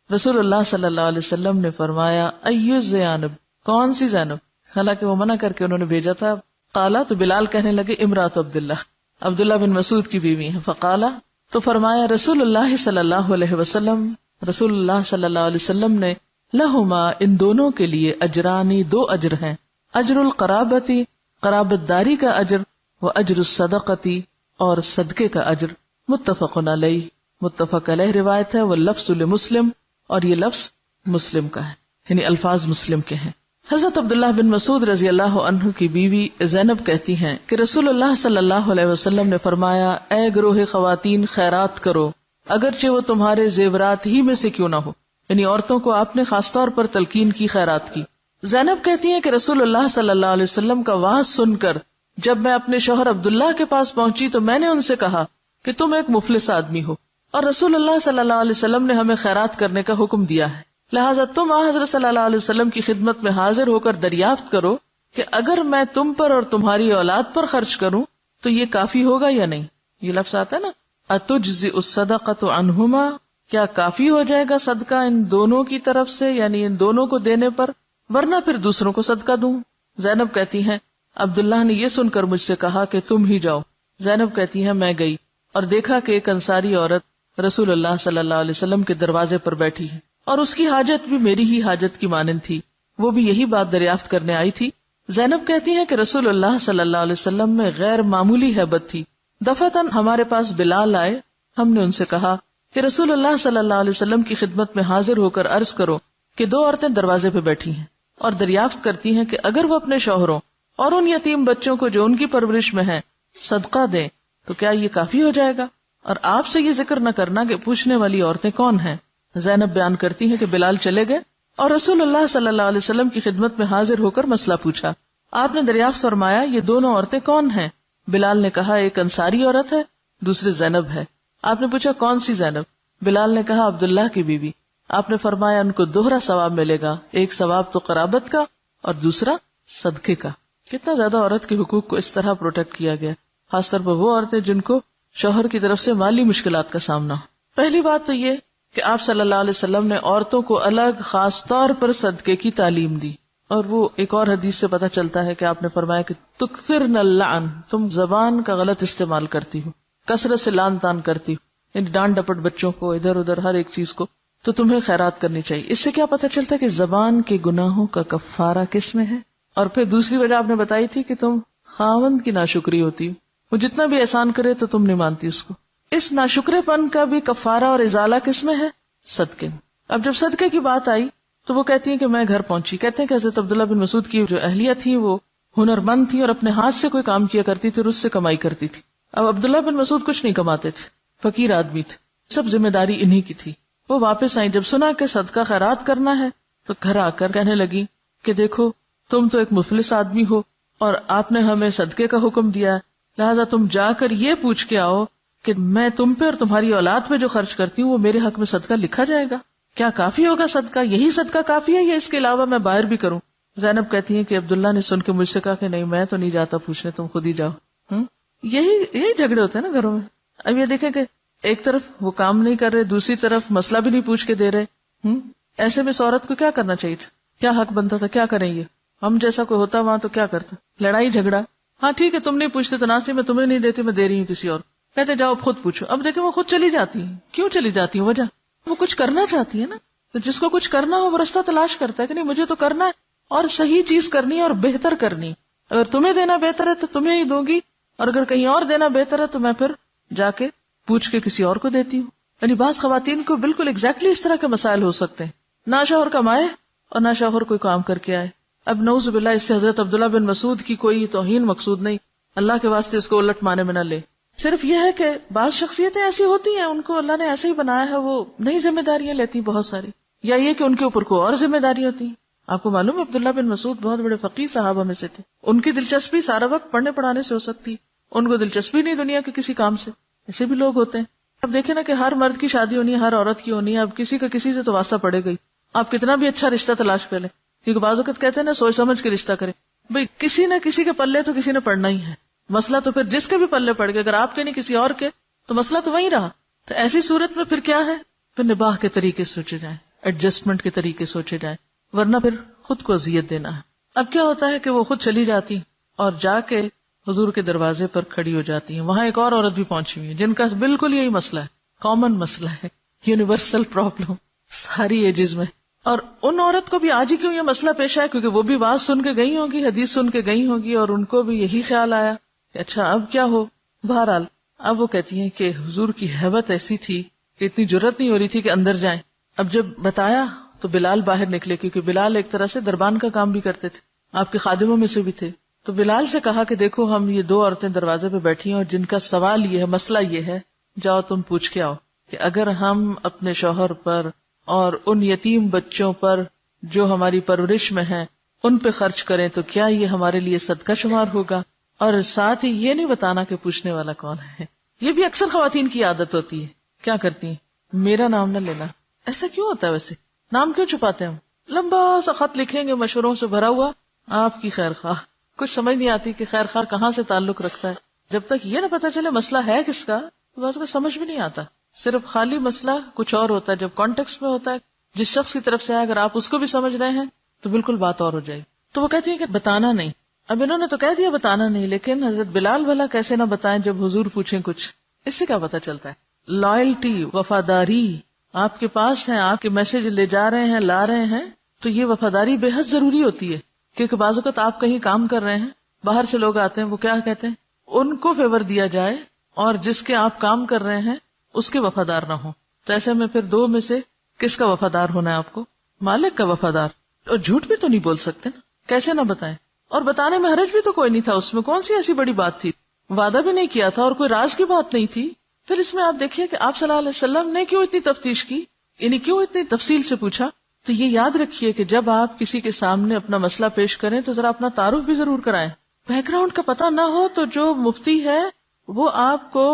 رسول اللہ صلی اللہ علیہ وسلم نے فرمایا، ایو زینب، کون سی زینب؟ حالانکہ وہ منع کر کے انہوں نے بھیجا تھا۔ قالا، تو بلال کہنے لگے، امرأت عبداللہ، عبداللہ بن مسعود کی بیوی ہے۔ فقالا، تو فرمایا رسول اللہ صلی اللہ علیہ وسلم، رسول اللہ صلی اللہ علیہ وسلم نے، لہما، ان دونوں کے لیے، اجرانی، دو اجر ہیں، اجر القرابتی، قرابت داری کا اجر، و اجر الصدقتی، اور صدقے کا اجر۔ متفق علیہ، متفق علیہ روایت ہے، واللفظ لمسلم، اور یہ لفظ مسلم کا ہے، یعنی الفاظ مسلم کے ہیں۔ حضرت عبداللہ بن مسعود رضی اللہ عنہ کی بیوی زینب کہتی ہیں کہ رسول اللہ صلی اللہ علیہ وسلم نے فرمایا، اے گروہ خواتین، خیرات کرو، اگرچہ وہ تمہارے زیورات ہی میں سے کیوں نہ ہو، یعنی عورتوں کو آپ نے خاص طور پر تلقین کی، خیرات کی۔ زینب کہتی ہیں کہ رسول اللہ صلی اللہ علیہ وسلم کا وعظ سن کر جب میں اپنے شوہر عبداللہ کے پاس پہنچی تو میں نے ان سے کہا کہ تم ایک مفلس آدمی ہو، اور رسول اللہ صلی اللہ علیہ وسلم نے ہمیں خیرات کرنے کا حکم دیا ہے، لہٰذا تم حضرت صلی اللہ علیہ وسلم کی خدمت میں حاضر ہو کر دریافت کرو کہ اگر میں تم پر اور تمہاری اولاد پر خرچ کروں تو یہ کافی ہوگا یا نہیں۔ یہ لفظ آتا ہے نا، اتجزئ الصدقۃ عنہما، کیا کافی ہو جائے گا صدقہ ان دونوں کی طرف سے، یعنی ان دونوں کو دینے پر، ورنہ پھر دوسروں کو صدقہ دوں۔ زینب کہتی ہیں، عبداللہ نے یہ سن کر مجھ سے کہا کہ تم ہی جاؤ۔ زینب کہتی ہے، میں گئی اور دیکھا کہ ایک انصاری عورت رسول اللہ صلی اللہ علیہ وسلم کے دروازے پر بیٹھی ہے، اور اس کی حاجت بھی میری ہی حاجت کی مانند تھی، وہ بھی یہی بات دریافت کرنے آئی تھی۔ زینب کہتی ہے کہ رسول اللہ صلی اللہ علیہ وسلم میں غیر معمولی ہیبت تھی۔ دفعتاً ہمارے پاس بلال آئے، ہم نے ان سے کہا کہ رسول اللہ صلی اللہ علیہ وسلم کی خدمت میں حاضر ہو کر عرض کرو کہ دو عورتیں دروازے پہ بیٹھی ہیں اور دریافت کرتی ہیں کہ اگر وہ اپنے شوہروں اور ان یتیم بچوں کو جو ان کی پرورش میں ہیں صدقہ دیں تو کیا یہ کافی ہو جائے گا، اور آپ سے یہ ذکر نہ کرنا کہ پوچھنے والی عورتیں کون ہیں۔ زینب بیان کرتی ہیں کہ بلال چلے گئے اور رسول اللہ صلی اللہ علیہ وسلم کی خدمت میں حاضر ہو کر مسئلہ پوچھا۔ آپ نے دریافت فرمایا، یہ دونوں عورتیں کون ہیں؟ بلال نے کہا، ایک انصاری عورت ہے، دوسری زینب ہے۔ آپ نے پوچھا، کون سی زینب؟ بلال نے کہا، عبداللہ کی بیوی۔ آپ نے فرمایا، ان کو دوہرا ثواب ملے گا، ایک ثواب تو قرابت کا اور دوسرا صدقے کا۔ کتنا زیادہ عورت کے حقوق کو اس طرح پروٹیکٹ کیا گیا، خاص طور پر وہ عورتیں جن کو شوہر کی طرف سے مالی مشکلات کا سامنا ہو۔ پہلی بات تو یہ کہ آپ صلی اللہ علیہ وسلم نے عورتوں کو الگ خاص طور پر صدقے کی تعلیم دی، اور وہ ایک اور حدیث سے پتہ چلتا ہے کہ آپ نے فرمایا کہ تکثرن اللعن، تم زبان کا غلط استعمال کرتی ہو، کثرت سے لان تان کرتی ہو، یعنی ڈانٹ ڈپٹ بچوں کو، ادھر ادھر ہر ایک چیز کو، تو تمہیں خیرات کرنی چاہیے۔ اس سے کیا پتہ چلتا ہے کہ زبان کے گناہوں کا کفارہ کس میں ہے۔ اور پھر دوسری وجہ آپ نے بتائی تھی کہ تم خاوند کی ناشکری ہوتی ہو، وہ جتنا بھی احسان کرے تو تم نہیں مانتی اس کو۔ اس ناشکرے پن کا بھی کفارہ اور ازالہ کس میں ہے؟ صدقے میں۔ اب جب صدقے کی بات آئی تو وہ کہتی ہیں کہ میں گھر پہنچی، کہتے ہیں کہ حضرت عبداللہ بن مسعود کی جو اہلیہ تھی وہ ہنرمند تھی اور اپنے ہاتھ سے کوئی کام کیا کرتی تھی اور اس سے کمائی کرتی تھی۔ اب عبداللہ بن مسعود کچھ نہیں کماتے تھے، فقیر آدمی تھے، سب ذمہ داری انہی کی تھی۔ وہ واپس آئیں، جب سنا کہ صدقہ خیرات کرنا ہے تو گھر آ کر کہنے لگی کہ دیکھو تم تو ایک مفلس آدمی ہو اور آپ نے ہمیں صدقے کا حکم دیا ہے، لہٰذا تم جا کر یہ پوچھ کے آؤ کہ میں تم پہ اور تمہاری اولاد پہ جو خرچ کرتی ہوں وہ میرے حق میں صدقہ لکھا جائے گا، کیا کافی ہوگا صدقہ؟ یہی صدقہ کافی ہے یا اس کے علاوہ میں باہر بھی کروں؟ زینب کہتی ہیں کہ عبداللہ نے سن کے مجھ سے کہا کہ نہیں، میں تو نہیں جاتا پوچھنے، تم خود ہی جاؤ۔ یہی جھگڑے ہوتے ہیں نا گھروں میں۔ اب یہ دیکھیں کہ ایک طرف وہ کام نہیں کر رہے، دوسری طرف مسئلہ بھی نہیں پوچھ کے دے رہے۔ ایسے میں اس عورت کو کیا کرنا چاہیے تھا؟ کیا حق بنتا تھا؟ کیا کریں یہ؟ ہم جیسا کوئی ہوتا وہاں تو کیا کرتا؟ لڑائی جھگڑا، ہاں ٹھیک ہے تم نہیں پوچھتے تو ناسی میں تمہیں نہیں دیتی، میں دے رہی ہوں کسی اور، کہتے جاؤ خود پوچھو۔ اب دیکھیں وہ خود چلی جاتی ہیں، کیوں چلی جاتی ہیں؟ وجہ وہ کچھ کرنا چاہتی ہے نا، تو جس کو کچھ کرنا ہو وہ رستہ تلاش کرتا ہے کہ نہیں مجھے تو کرنا ہے اور صحیح چیز کرنی ہے اور بہتر کرنی. اگر تمہیں دینا بہتر ہے تو تمہیں ہی دوں گی, اور اگر کہیں اور دینا بہتر ہے تو میں پھر جا کے پوچھ کے کسی اور کو دیتی ہوں. یعنی بعض خواتین کو بالکل ایگزیکٹلی اس طرح کے مسائل ہو سکتے ہیں, نہ شوہر کمائے اور نہ شوہر کوئی کام کر کے آئے. اب نعوذ باللہ اس سے حضرت عبداللہ بن مسعود کی کوئی توہین مقصود نہیں, اللہ کے واسطے اس کو الٹ معنی میں نہ لے. صرف یہ ہے کہ بعض شخصیتیں ایسی ہوتی ہیں ان کو اللہ نے ایسے ہی بنایا ہے, وہ نئی ذمہ داریاں لیتی بہت ساری, یا یہ کہ ان کے اوپر کوئی اور ذمہ داری ہوتی ہے. آپ کو معلوم ہے عبداللہ بن مسعود بہت بڑے فقیہ صحابہ میں سے تھے, ان کی دلچسپی سارا وقت پڑھنے پڑھانے سے ہو سکتی, ان کو دلچسپی نہیں دنیا کے کسی کام سے. ایسے بھی لوگ ہوتے ہیں. اب دیکھیں نا کہ ہر مرد کی شادی ہونی ہے, ہر عورت کی ہونی ہے, اب کسی کا کسی سے تو واسطہ پڑے گئی, آپ کتنا بھی اچھا رشتہ تلاش کر لیں, کیونکہ بعض اوقات کہتے ہیں نا سوچ سمجھ کے رشتہ کریں. بھئی کسی نہ کسی کے پلے تو کسی نے پڑنا ہی ہے, مسئلہ تو پھر جس کے بھی پلے پڑ گئے, اگر آپ کے نہیں کسی اور کے تو مسئلہ تو وہی رہا. تو ایسی صورت میں پھر کیا ہے, پھر نباہ کے طریقے سوچے جائیں, ایڈجسٹمنٹ کے طریقے سوچے جائیں, ورنہ پھر خود کو اذیت دینا ہے. اب کیا ہوتا ہے کہ وہ خود چلی جاتی اور جا کے حضور کے دروازے پر کھڑی ہو جاتی ہیں. وہاں ایک اور عورت بھی پہنچی ہوئی ہے جن کا بالکل یہی مسئلہ ہے, کامن مسئلہ ہے, یونیورسل پرابلم ساری ایجز میں. اور ان عورت کو بھی آج ہی کیوں یہ مسئلہ پیش آیا, کیونکہ وہ بھی بات سن کے گئی ہوگی, حدیث سن کے گئی ہوگی, اور ان کو بھی یہی خیال آیا کہ اچھا اب کیا ہو. بہرحال اب وہ کہتی ہیں کہ حضور کی ہیبت ایسی تھی کہ اتنی جرت نہیں ہو رہی تھی کہ اندر جائیں. اب جب بتایا تو بلال باہر نکلے, کیونکہ بلال ایک طرح سے دربان کا کام بھی کرتے تھے, آپ کے خادموں میں سے بھی تھے. تو بلال سے کہا کہ دیکھو ہم یہ 2 عورتیں دروازے پہ بیٹھی ہیں اور جن کا سوال یہ ہے, مسئلہ یہ ہے, جاؤ تم پوچھ کے آؤ کہ اگر ہم اپنے شوہر پر اور ان یتیم بچوں پر جو ہماری پرورش میں ہیں ان پہ خرچ کریں تو کیا یہ ہمارے لیے صدقہ شمار ہوگا. اور ساتھ ہی یہ نہیں بتانا کہ پوچھنے والا کون ہے. یہ بھی اکثر خواتین کی عادت ہوتی ہے, کیا کرتی ہیں, میرا نام نہ لینا. ایسا کیوں ہوتا ہے ویسے, نام کیوں چھپاتے ہیں؟ لمبا سا خط لکھیں گے مشوروں سے بھرا ہوا, آپ کی خیر خواہ. کچھ سمجھ نہیں آتی کہ خیر خواہ کہاں سے تعلق رکھتا ہے. جب تک یہ نہ پتا چلے مسئلہ ہے کس کا, تو بس کو سمجھ بھی نہیں آتا. صرف خالی مسئلہ کچھ اور ہوتا ہے, جب کانٹیکسٹ میں ہوتا ہے جس شخص کی طرف سے ہے, اگر آپ اس کو بھی سمجھ رہے ہیں تو بالکل بات اور ہو جائے. تو وہ کہتی ہے کہ بتانا نہیں. اب انہوں نے تو کہہ دیا بتانا نہیں, لیکن حضرت بلال بھلا کیسے نہ بتائیں جب حضور پوچھیں کچھ. اس سے کیا پتا چلتا ہے؟ لائلٹی, وفاداری آپ کے پاس ہے, آپ کے میسج لے جا رہے ہیں, لا رہے ہیں, تو یہ وفاداری بے حد ضروری ہوتی ہے. کیونکہ بعض اوقات آپ کہیں کام کر رہے ہیں, باہر سے لوگ آتے ہیں, وہ کیا کہتے ہیں, ان کو فیور دیا جائے اور جس کے آپ کام کر رہے ہیں اس کے وفادار نہ ہو. تو ایسے میں پھر 2 میں سے کس کا وفادار ہونا ہے آپ کو؟ مالک کا وفادار. اور جھوٹ بھی تو نہیں بول سکتے نا, کیسے نہ بتائیں. اور بتانے میں حرج بھی تو کوئی نہیں تھا, اس میں کون سی ایسی بڑی بات تھی, وعدہ بھی نہیں کیا تھا اور کوئی راز کی بات نہیں تھی. پھر اس میں آپ دیکھیے کہ آپ صلی اللہ علیہ وسلم نے کیوں اتنی تفتیش کی, یعنی کیوں اتنی تفصیل سے پوچھا. تو یہ یاد رکھیے کہ جب آپ کسی کے سامنے اپنا مسئلہ پیش کریں تو ذرا اپنا تعارف بھی ضرور کرائیں. بیک گراؤنڈ کا پتہ نہ ہو تو جو مفتی ہے وہ آپ کو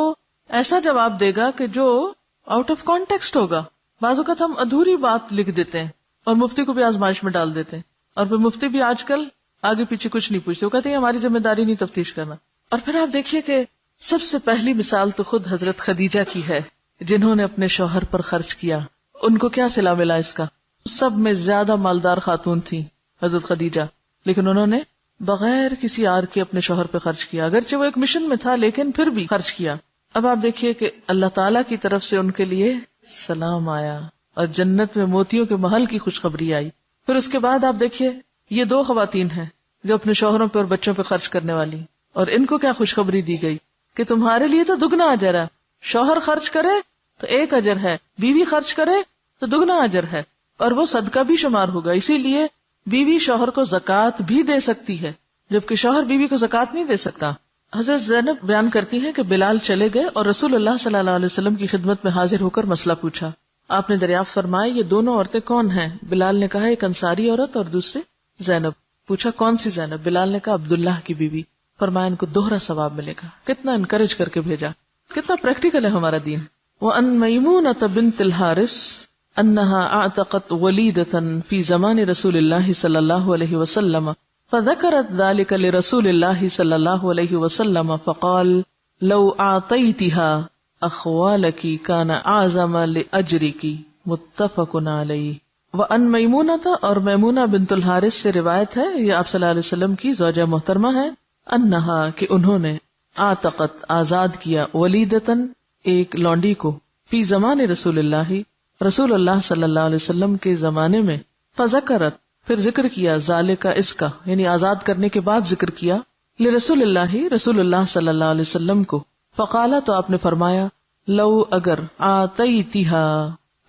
ایسا جواب دے گا کہ جو آؤٹ آف کانٹیکسٹ ہوگا. بعض اوقات ہم ادھوری بات لکھ دیتے ہیں اور مفتی کو بھی آزمائش میں ڈال دیتے ہیں, اور پھر مفتی بھی آج کل آگے پیچھے کچھ نہیں پوچھتے, وہ کہتے ہیں ہماری ذمہ داری نہیں تفتیش کرنا. اور پھر آپ دیکھیے کہ سب سے پہلی مثال تو خود حضرت خدیجہ کی ہے, جنہوں نے اپنے شوہر پر خرچ کیا. ان کو کیا صلہ ملا اس کا؟ سب میں زیادہ مالدار خاتون تھی حضرت خدیجہ, لیکن انہوں نے بغیر کسی آر کے اپنے شوہر پہ خرچ کیا. اگرچہ وہ ایک مشن میں تھا لیکن پھر بھی خرچ کیا. اب آپ دیکھیے کہ اللہ تعالیٰ کی طرف سے ان کے لیے سلام آیا اور جنت میں موتیوں کے محل کی خوشخبری آئی. پھر اس کے بعد آپ دیکھیے یہ 2 خواتین ہیں جو اپنے شوہروں پہ اور بچوں پہ خرچ کرنے والی, اور ان کو کیا خوشخبری دی گئی کہ تمہارے لیے تو دگنا اجر ہے. شوہر خرچ کرے تو 1 اجر ہے, بیوی خرچ کرے تو دگنا اجر ہے, اور وہ صدقہ بھی شمار ہوگا. اسی لیے بیوی شوہر کو زکوٰۃ بھی دے سکتی ہے, جبکہ شوہر بیوی کو زکوٰۃ نہیں دے سکتا. حضرت زینب بیان کرتی ہیں کہ بلال چلے گئے اور رسول اللہ صلی اللہ علیہ وسلم کی خدمت میں حاضر ہو کر مسئلہ پوچھا. آپ نے دریافت فرمایا یہ 2 عورتیں کون ہیں؟ بلال نے کہا ایک انصاری عورت اور دوسری زینب. پوچھا کون سی زینب؟ بلال نے کہا عبداللہ کی بیوی. فرمایا ان کو دوہرا ثواب ملے گا. کتنا انکریج کر کے بھیجا, کتنا پریکٹیکل ہے ہمارا دین. وَأَن مَيْمُونَةَ بِنْتِ الْحَارِثِ أَنَّهَا أَعْتَقَتْ وَلِيدَةً فِي زَمَانِ رَسُولِ اللَّهِ صَلَّى اللَّهُ عَلَيْهِ وَسَلَّمَ فَذَكَرَتْ ذَلِكَ لِرَسُولِ اللَّهِ صَلَّى اللَّهُ عَلَيْهِ وَسَلَّمَ فَقَالَ لَوْ أَعْطَيْتِهَا أَخْوَالَكِ كَانَ أَعْظَمَ لِأَجْرِكِ مُتَّفَقٌ عَلَيْهِ. وَأَن مَيْمُونَةَ اور میمونہ بنت الحارث سے روایت ہے, یہ آپ صلی اللہ علیہ وسلم کی زوجہ محترمہ ہے, انہا کہ انہوں نے اعتقت آزاد کیا ولیدتن ایک لونڈی کو, فی زمان رسول اللہ رسول اللہ صلی اللہ علیہ وسلم کے زمانے میں، فذکرت، پھر ذکر کیا، ذالک، اس کا یعنی آزاد کرنے کے بعد ذکر کیا، لرسول اللہ، رسول اللہ صلی اللہ علیہ وسلم کو، فقالا، تو آپ نے فرمایا، لو، اگر، آتیتھا،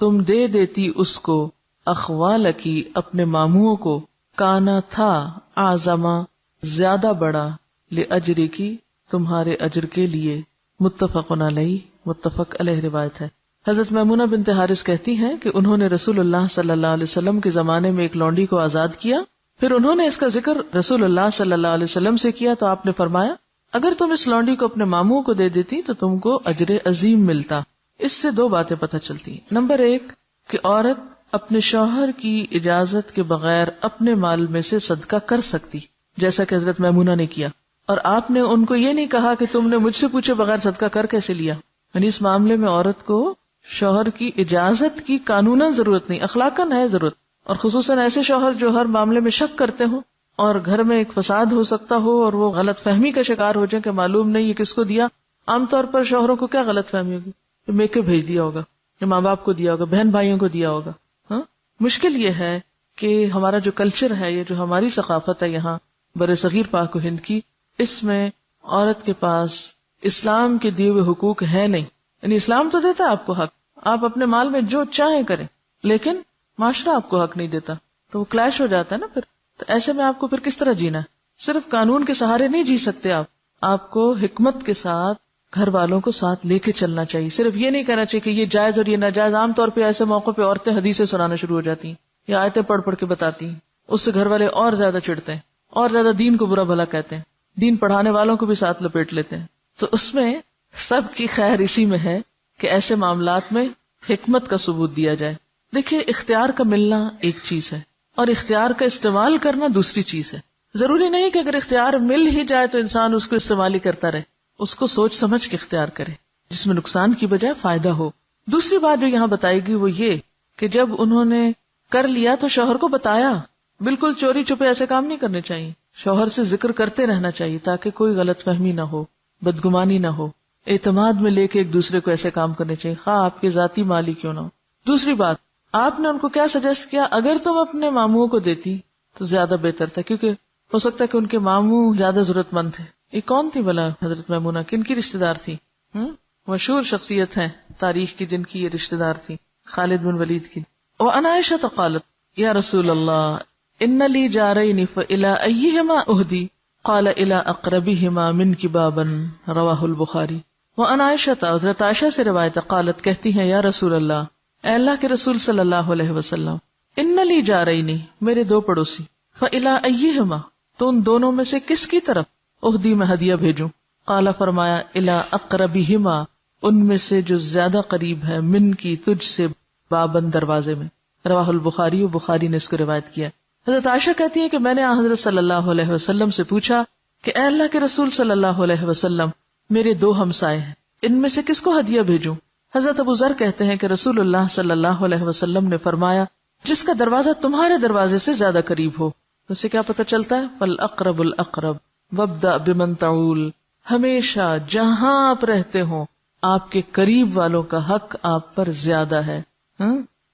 تم دے دیتی اس کو، اخوالکی، اپنے ماموں کو، کانا، تھا، اعظما، زیادہ بڑا، لاجرکی، تمہارے اجر کے لیے، متفق علیہ، متفق علیہ روایت ہے۔ حضرت میمونہ بنت حارث کہتی ہیں کہ انہوں نے رسول اللہ صلی اللہ علیہ وسلم کے زمانے میں ایک لونڈی کو آزاد کیا، پھر انہوں نے اس کا ذکر رسول اللہ صلی اللہ علیہ وسلم سے کیا تو آپ نے فرمایا، اگر تم اس لونڈی کو اپنے ماموں کو دے دیتی تو تم کو اجر عظیم ملتا۔ اس سے دو باتیں پتہ چلتی ہیں۔ نمبر ایک کہ عورت اپنے شوہر کی اجازت کے بغیر اپنے مال میں سے صدقہ کر سکتی، جیسا کہ حضرت میمونہ نے کیا، اور آپ نے ان کو یہ نہیں کہا کہ تم نے مجھ سے پوچھے بغیر صدقہ کر کیسے لیا۔ یعنی اس معاملے میں عورت کو شوہر کی اجازت کی قانوناً ضرورت نہیں، اخلاقاً ہے ضرورت، اور خصوصاً ایسے شوہر جو ہر معاملے میں شک کرتے ہوں اور گھر میں ایک فساد ہو سکتا ہو اور وہ غلط فہمی کا شکار ہو جائیں کہ معلوم نہیں یہ کس کو دیا۔ عام طور پر شوہروں کو کیا غلط فہمی ہوگی کہ میکے بھیج دیا ہوگا، یا ماں باپ کو دیا ہوگا، بہن بھائیوں کو دیا ہوگا۔ ہاں، مشکل یہ ہے کہ ہمارا جو کلچر ہے، یہ جو ہماری ثقافت ہے یہاں برصغیر پاک و ہند کی، اس میں عورت کے پاس اسلام کے دیے ہوئے حقوق ہے نہیں۔ یعنی اسلام تو دیتا ہے آپ کو حق، آپ اپنے مال میں جو چاہیں کریں، لیکن معاشرہ آپ کو حق نہیں دیتا، تو وہ کلیش ہو جاتا ہے نا پھر۔ تو ایسے میں آپ کو پھر کس طرح جینا ہے؟ صرف قانون کے سہارے نہیں جی سکتے آپ کو حکمت کے ساتھ گھر والوں کو ساتھ لے کے چلنا چاہیے۔ صرف یہ نہیں کہنا چاہیے کہ یہ جائز اور یہ ناجائز۔ عام طور پہ ایسے موقع پہ عورتیں حدیثیں سنانا شروع ہو جاتی ہیں یا آیتیں پڑھ پڑھ کے بتاتی ہیں، اس سے گھر والے اور زیادہ چڑھتے ہیں، اور زیادہ دین کو برا بھلا کہتے ہیں، دین پڑھانے والوں کو بھی ساتھ لپیٹ لیتے ہیں۔ تو اس میں سب کی خیر اسی میں ہے کہ ایسے معاملات میں حکمت کا ثبوت دیا جائے۔ دیکھیے، اختیار کا ملنا ایک چیز ہے اور اختیار کا استعمال کرنا دوسری چیز ہے۔ ضروری نہیں کہ اگر اختیار مل ہی جائے تو انسان اس کو استعمال ہی کرتا رہے، اس کو سوچ سمجھ کے اختیار کرے جس میں نقصان کی بجائے فائدہ ہو۔ دوسری بات جو یہاں بتائے گی وہ یہ کہ جب انہوں نے کر لیا تو شوہر کو بتایا، بالکل چوری چھپے ایسے کام نہیں کرنے چاہیے، شوہر سے ذکر کرتے رہنا چاہیے تاکہ کوئی غلط فہمی نہ ہو، بدگمانی نہ ہو، اعتماد میں لے کے ایک دوسرے کو ایسے کام کرنے چاہیے، خواہ آپ کے ذاتی مالی کیوں نہ ہو۔ دوسری بات، آپ نے ان کو کیا سجیسٹ کیا؟ اگر تم اپنے ماموں کو دیتی تو زیادہ بہتر تھا، کیونکہ ہو سکتا ہے کہ ان کے ماموں زیادہ ضرورت مند تھے۔ یہ کون تھی بھلا حضرت میمونہ؟ کن کی رشتہ دار تھی؟ مشہور شخصیت ہیں تاریخ کی جن کی یہ رشتہ دار تھی، خالد بن ولید کی۔ وعن عائشہ قالت یا رسول اللہ ان لی جارین فإلی ایہما اہدی قال الی اقربہما منک بابا، رواہ البخاری۔ وعن عائشہ، حضرت عائشہ سے روایت، قالت، کہتی ہیں، یا رسول اللہ، اے اللہ کے رسول صلی اللہ علیہ وسلم، ان لی جارین، میرے دو پڑوسی، فإلی ایہما، تو ان دونوں میں سے کس کی طرف اہدی میں ہدیہ بھیجوں؟ قال، فرمایا، الی اقربہما، ان میں سے جو زیادہ قریب ہے، من کی، تجھ سے، بابن، دروازے میں، رواہ البخاری، و بخاری نے اس کو روایت کیا۔ حضرت عائشہ کہتی ہے کہ میں نے حضرت صلی اللہ علیہ وسلم سے پوچھا کہ اے اللہ کے رسول صلی اللہ علیہ وسلم، میرے دو ہمسائے ہیں، ان میں سے کس کو ہدیہ بھیجوں؟ حضرت ابو ذر کہتے ہیں کہ رسول اللہ صلی اللہ علیہ وسلم نے فرمایا، جس کا دروازہ تمہارے دروازے سے زیادہ قریب ہو۔ اس سے کیا پتہ چلتا ہے؟ فالاقرب الاقرب وابدأ بمن تعول، ہمیشہ جہاں آپ رہتے ہوں آپ کے قریب والوں کا حق آپ پر زیادہ ہے۔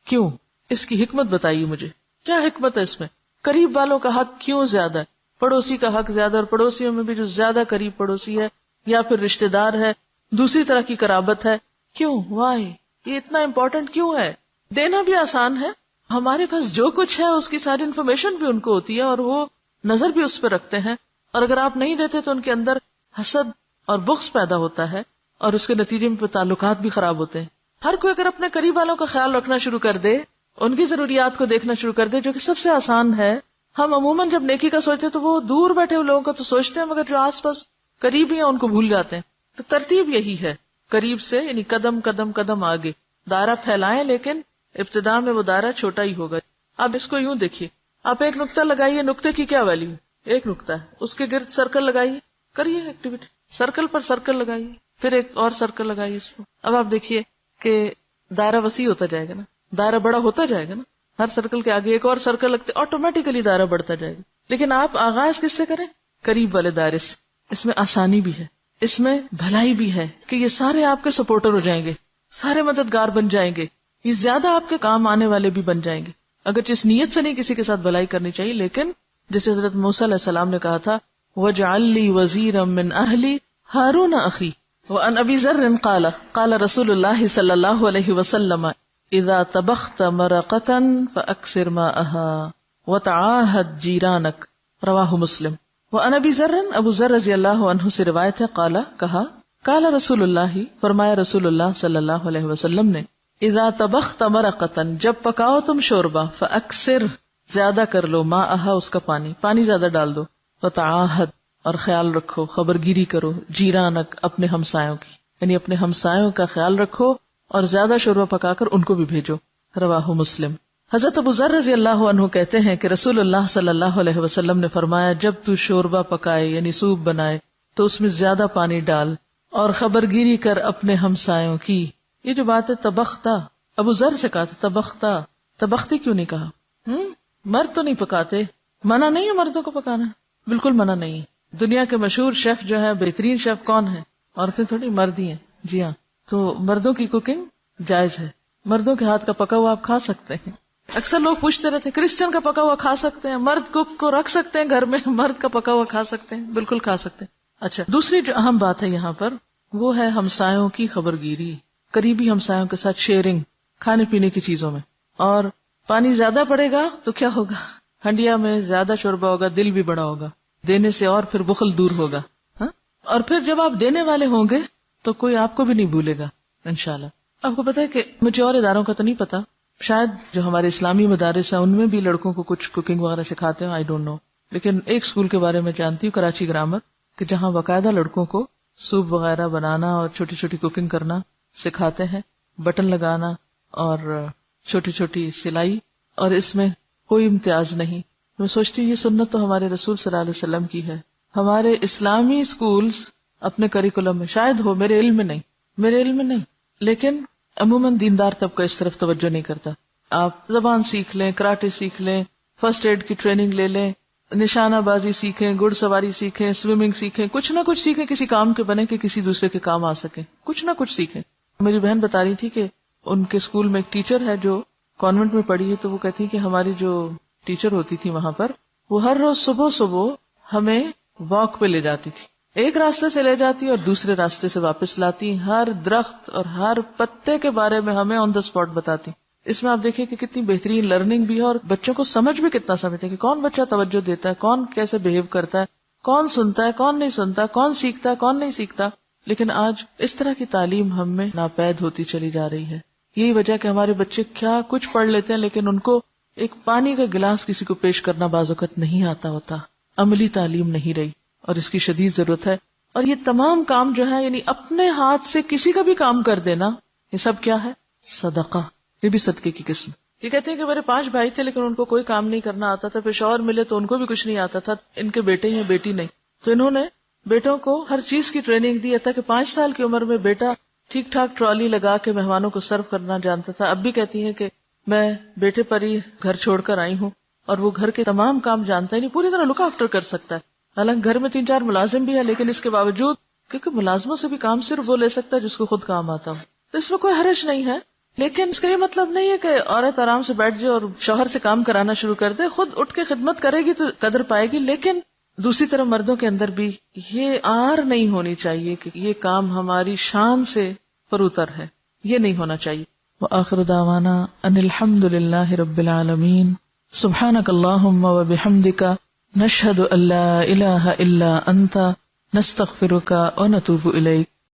کیوں؟ اس کی حکمت بتائیے مجھے، کیا حکمت ہے اس میں؟ قریب والوں کا حق کیوں زیادہ ہے؟ پڑوسی کا حق زیادہ، اور پڑوسیوں میں بھی جو زیادہ قریب پڑوسی ہے یا پھر رشتہ دار ہے، دوسری طرح کی قرابت ہے، کیوں؟ وائی؟ یہ اتنا امپورٹنٹ کیوں ہے؟ دینا بھی آسان ہے، ہمارے پاس جو کچھ ہے اس کی ساری انفارمیشن بھی ان کو ہوتی ہے اور وہ نظر بھی اس پہ رکھتے ہیں، اور اگر آپ نہیں دیتے تو ان کے اندر حسد اور بغض پیدا ہوتا ہے اور اس کے نتیجے میں تعلقات بھی خراب ہوتے ہیں۔ ہر کوئی اگر اپنے قریب والوں کا خیال رکھنا شروع کر دے، ان کی ضروریات کو دیکھنا شروع کر دے، جو کہ سب سے آسان ہے۔ ہم عموماً جب نیکی کا سوچتے ہیں تو وہ دور بیٹھے ہوئے لوگوں کا تو سوچتے ہیں، مگر جو آس پاس قریب ہی ہیں ان کو بھول جاتے ہیں۔ تو ترتیب یہی ہے، قریب سے یعنی قدم قدم قدم آگے، دائرہ پھیلائیں، لیکن ابتدا میں وہ دائرہ چھوٹا ہی ہوگا۔ اب اس کو یوں دیکھیے، آپ ایک نقطہ لگائیے، نقطے کی کیا ویلیو؟ ایک نقطہ ہے، اس کے گرد سرکل لگائیے، کریے ایکٹیویٹی، سرکل پر سرکل لگائیے، پھر ایک اور سرکل لگائیے اس کو۔ اب آپ دیکھیے کہ دائرہ وسیع ہوتا جائے گا نا، دائرہ بڑا ہوتا جائے گا نا، ہر سرکل کے آگے ایک اور سرکل لگتے، آٹومیٹیکلی دائرہ بڑھتا جائے گا۔ لیکن آپ آغاز کس سے کریں؟ قریب والے دائرے سے۔ اس میں آسانی بھی ہے، اس میں بھلائی بھی ہے کہ یہ سارے آپ کے سپورٹر ہو جائیں گے، سارے مددگار بن جائیں گے۔ یہ زیادہ آپ کے کام آنے والے بھی بن جائیں گے. اگرچہ اس نیت سے نہیں کسی کے ساتھ بھلائی کرنی چاہیے، لیکن جیسے حضرت موسیٰ علیہ السلام نے کہا تھا وَاجْعَلْ لِي وَزِيرًا مِّنْ أَهْلِي هَارُونَ أَخِي. وَعَنْ أَبِي ذَرٍّ قَالَ رسول اللہ صلی اللہ علیہ وسلم اذا طبخت مرقة فأكثر ماءها وتعاهد جيرانك رواہ مسلم. وعن ابی ذر، ابو ذر رضی اللہ عنہ سے روایت ہے، کہا قال رسول اللہ، فرمایا رسول اللہ صلی اللہ علیہ وسلم نے اذا طبخت مرقة، جب پکاؤ تم شوربہ، فأكثر، زیادہ کر لو، ماءها، اس کا پانی زیادہ ڈال دو، وتعاهد، اور خیال رکھو، خبرگیری کرو، جیرانک، اپنے ہمسایوں کی، یعنی اپنے ہمسایوں کا خیال رکھو اور زیادہ شوربہ پکا کر ان کو بھی بھیجو. رواہ مسلم. حضرت ابو ذر رضی اللہ عنہ کہتے ہیں کہ رسول اللہ صلی اللہ علیہ وسلم نے فرمایا جب تو شوربہ پکائے یعنی سوپ بنائے تو اس میں زیادہ پانی ڈال اور خبرگیری کر اپنے ہمسایوں کی. یہ جو بات ہے طبختہ، ابو ذر سے کہا تھا طبختہ، طبختی کیوں نہیں کہا؟ مرد تو نہیں پکاتے، منع نہیں ہے مردوں کو پکانا، بالکل منع نہیں ہے. دنیا کے مشہور شیف جو ہے، بہترین شیف کون ہے؟ عورتیں تھوڑی، مرد ہی ہیں. جی ہاں، تو مردوں کی کوکنگ جائز ہے، مردوں کے ہاتھ کا پکا ہوا آپ کھا سکتے ہیں. اکثر لوگ پوچھتے رہتے ہیں کرسچن کا پکا ہوا کھا سکتے ہیں، مرد کوک کو رکھ سکتے ہیں گھر میں، مرد کا پکا ہوا کھا سکتے ہیں؟ بالکل کھا سکتے ہیں. اچھا، دوسری جو اہم بات ہے یہاں پر وہ ہے ہمسایوں کی خبرگیری، قریبی ہمسایوں کے ساتھ شیئرنگ کھانے پینے کی چیزوں میں. اور پانی زیادہ پڑے گا تو کیا ہوگا؟ ہنڈیا میں زیادہ شوربہ ہوگا، دل بھی بڑا ہوگا دینے سے، اور پھر بخل دور ہوگا. اور پھر جب آپ دینے والے ہوں گے تو کوئی آپ کو بھی نہیں بھولے گا انشاءاللہ. آپ کو پتا ہے کہ مجھے اور اداروں کا تو نہیں پتا، شاید جو ہمارے اسلامی مدارس ہیں ان میں بھی لڑکوں کو کچھ کوکنگ وغیرہ سکھاتے ہیں، آئی ڈونٹ نو. لیکن ایک اسکول کے بارے میں جانتی ہوں، کراچی گرامر، کہ جہاں باقاعدہ لڑکوں کو سوپ وغیرہ بنانا اور چھوٹی چھوٹی کوکنگ کرنا سکھاتے ہیں، بٹن لگانا اور چھوٹی چھوٹی سلائی، اور اس میں کوئی امتیاز نہیں. میں سوچتی ہوں یہ سنت تو ہمارے رسول صلی اللہ علیہ وسلم کی ہے. ہمارے اسلامی اسکولز اپنے کریکولم میں شاید ہو، میرے علم میں نہیں، لیکن عموماً دیندار طبقہ اس طرف توجہ نہیں کرتا. آپ زبان سیکھ لیں، کراٹے سیکھ لیں، فرسٹ ایڈ کی ٹریننگ لے لیں، نشانہ بازی سیکھیں، گھڑ سواری سیکھیں، سوئمنگ سیکھیں، کچھ نہ کچھ سیکھیں، کسی کام کے بنے کہ کسی دوسرے کے کام آ سکیں، کچھ نہ کچھ سیکھیں. میری بہن بتا رہی تھی کہ ان کے اسکول میں ایک ٹیچر ہے جو کانوینٹ میں پڑھی ہے، تو وہ کہتی کہ ہماری جو ٹیچر ہوتی تھی وہاں پر، وہ ہر روز صبح ہمیں واک پہ لے جاتی تھی، ایک راستے سے لے جاتی اور دوسرے راستے سے واپس لاتی، ہر درخت اور ہر پتے کے بارے میں ہمیں آن دا اسپاٹ بتاتی. اس میں آپ دیکھیں کہ کتنی بہترین لرننگ بھی ہے، اور بچوں کو سمجھ بھی کتنا سمجھتے ہیں کہ کون بچہ توجہ دیتا ہے، کون کیسے بہیو کرتا ہے، کون سنتا ہے، کون نہیں سنتا، کون سیکھتا ہے، کون نہیں سیکھتا. لیکن آج اس طرح کی تعلیم ہم میں ناپید ہوتی چلی جا رہی ہے. یہی وجہ کہ ہمارے بچے کیا کچھ پڑھ لیتے ہیں لیکن ان کو ایک پانی کا گلاس کسی کو پیش کرنا بعض اوقات نہیں آتا ہوتا. عملی تعلیم نہیں رہی اور اس کی شدید ضرورت ہے. اور یہ تمام کام جو ہے، یعنی اپنے ہاتھ سے کسی کا بھی کام کر دینا، یہ سب کیا ہے؟ صدقہ. یہ بھی صدقے کی قسم. یہ کہتے ہیں کہ میرے 5 بھائی تھے لیکن ان کو کوئی کام نہیں کرنا آتا تھا، پھر شوہر ملے تو ان کو بھی کچھ نہیں آتا تھا، ان کے بیٹے ہیں بیٹی نہیں، تو انہوں نے بیٹوں کو ہر چیز کی ٹریننگ دی، حتیٰ کہ 5 سال کی عمر میں بیٹا ٹھیک ٹھاک ٹرالی لگا کے مہمانوں کو سرو کرنا جانتا تھا. اب بھی کہتی ہیں کہ میں بیٹے پر ہی گھر چھوڑ کر آئی ہوں، اور وہ گھر کے تمام کام جانتا ہے، نہیں پوری طرح لک آفٹر کر سکتا ہے. حالانکہ گھر میں 3-4 ملازم بھی ہے، لیکن اس کے باوجود کیونکہ ملازموں سے بھی کام صرف وہ لے سکتا ہے جس کو خود کام آتا ہو، تو اس میں کوئی حرج نہیں ہے. لیکن اس کا یہ مطلب نہیں ہے کہ عورت آرام سے بیٹھ جائے اور شوہر سے کام کرانا شروع کر دے. خود اٹھ کے خدمت کرے گی تو قدر پائے گی، لیکن دوسری طرف مردوں کے اندر بھی یہ آر نہیں ہونی چاہیے کہ یہ کام ہماری شان سے پروتر ہے، یہ نہیں ہونا چاہیے. وآخر دعوانا ان الحمد للہ رب العالمین. سبحانک اللہم وبحمدک، نشہد ان لا الہ الا انت، نستغفرک ونتوب الیک.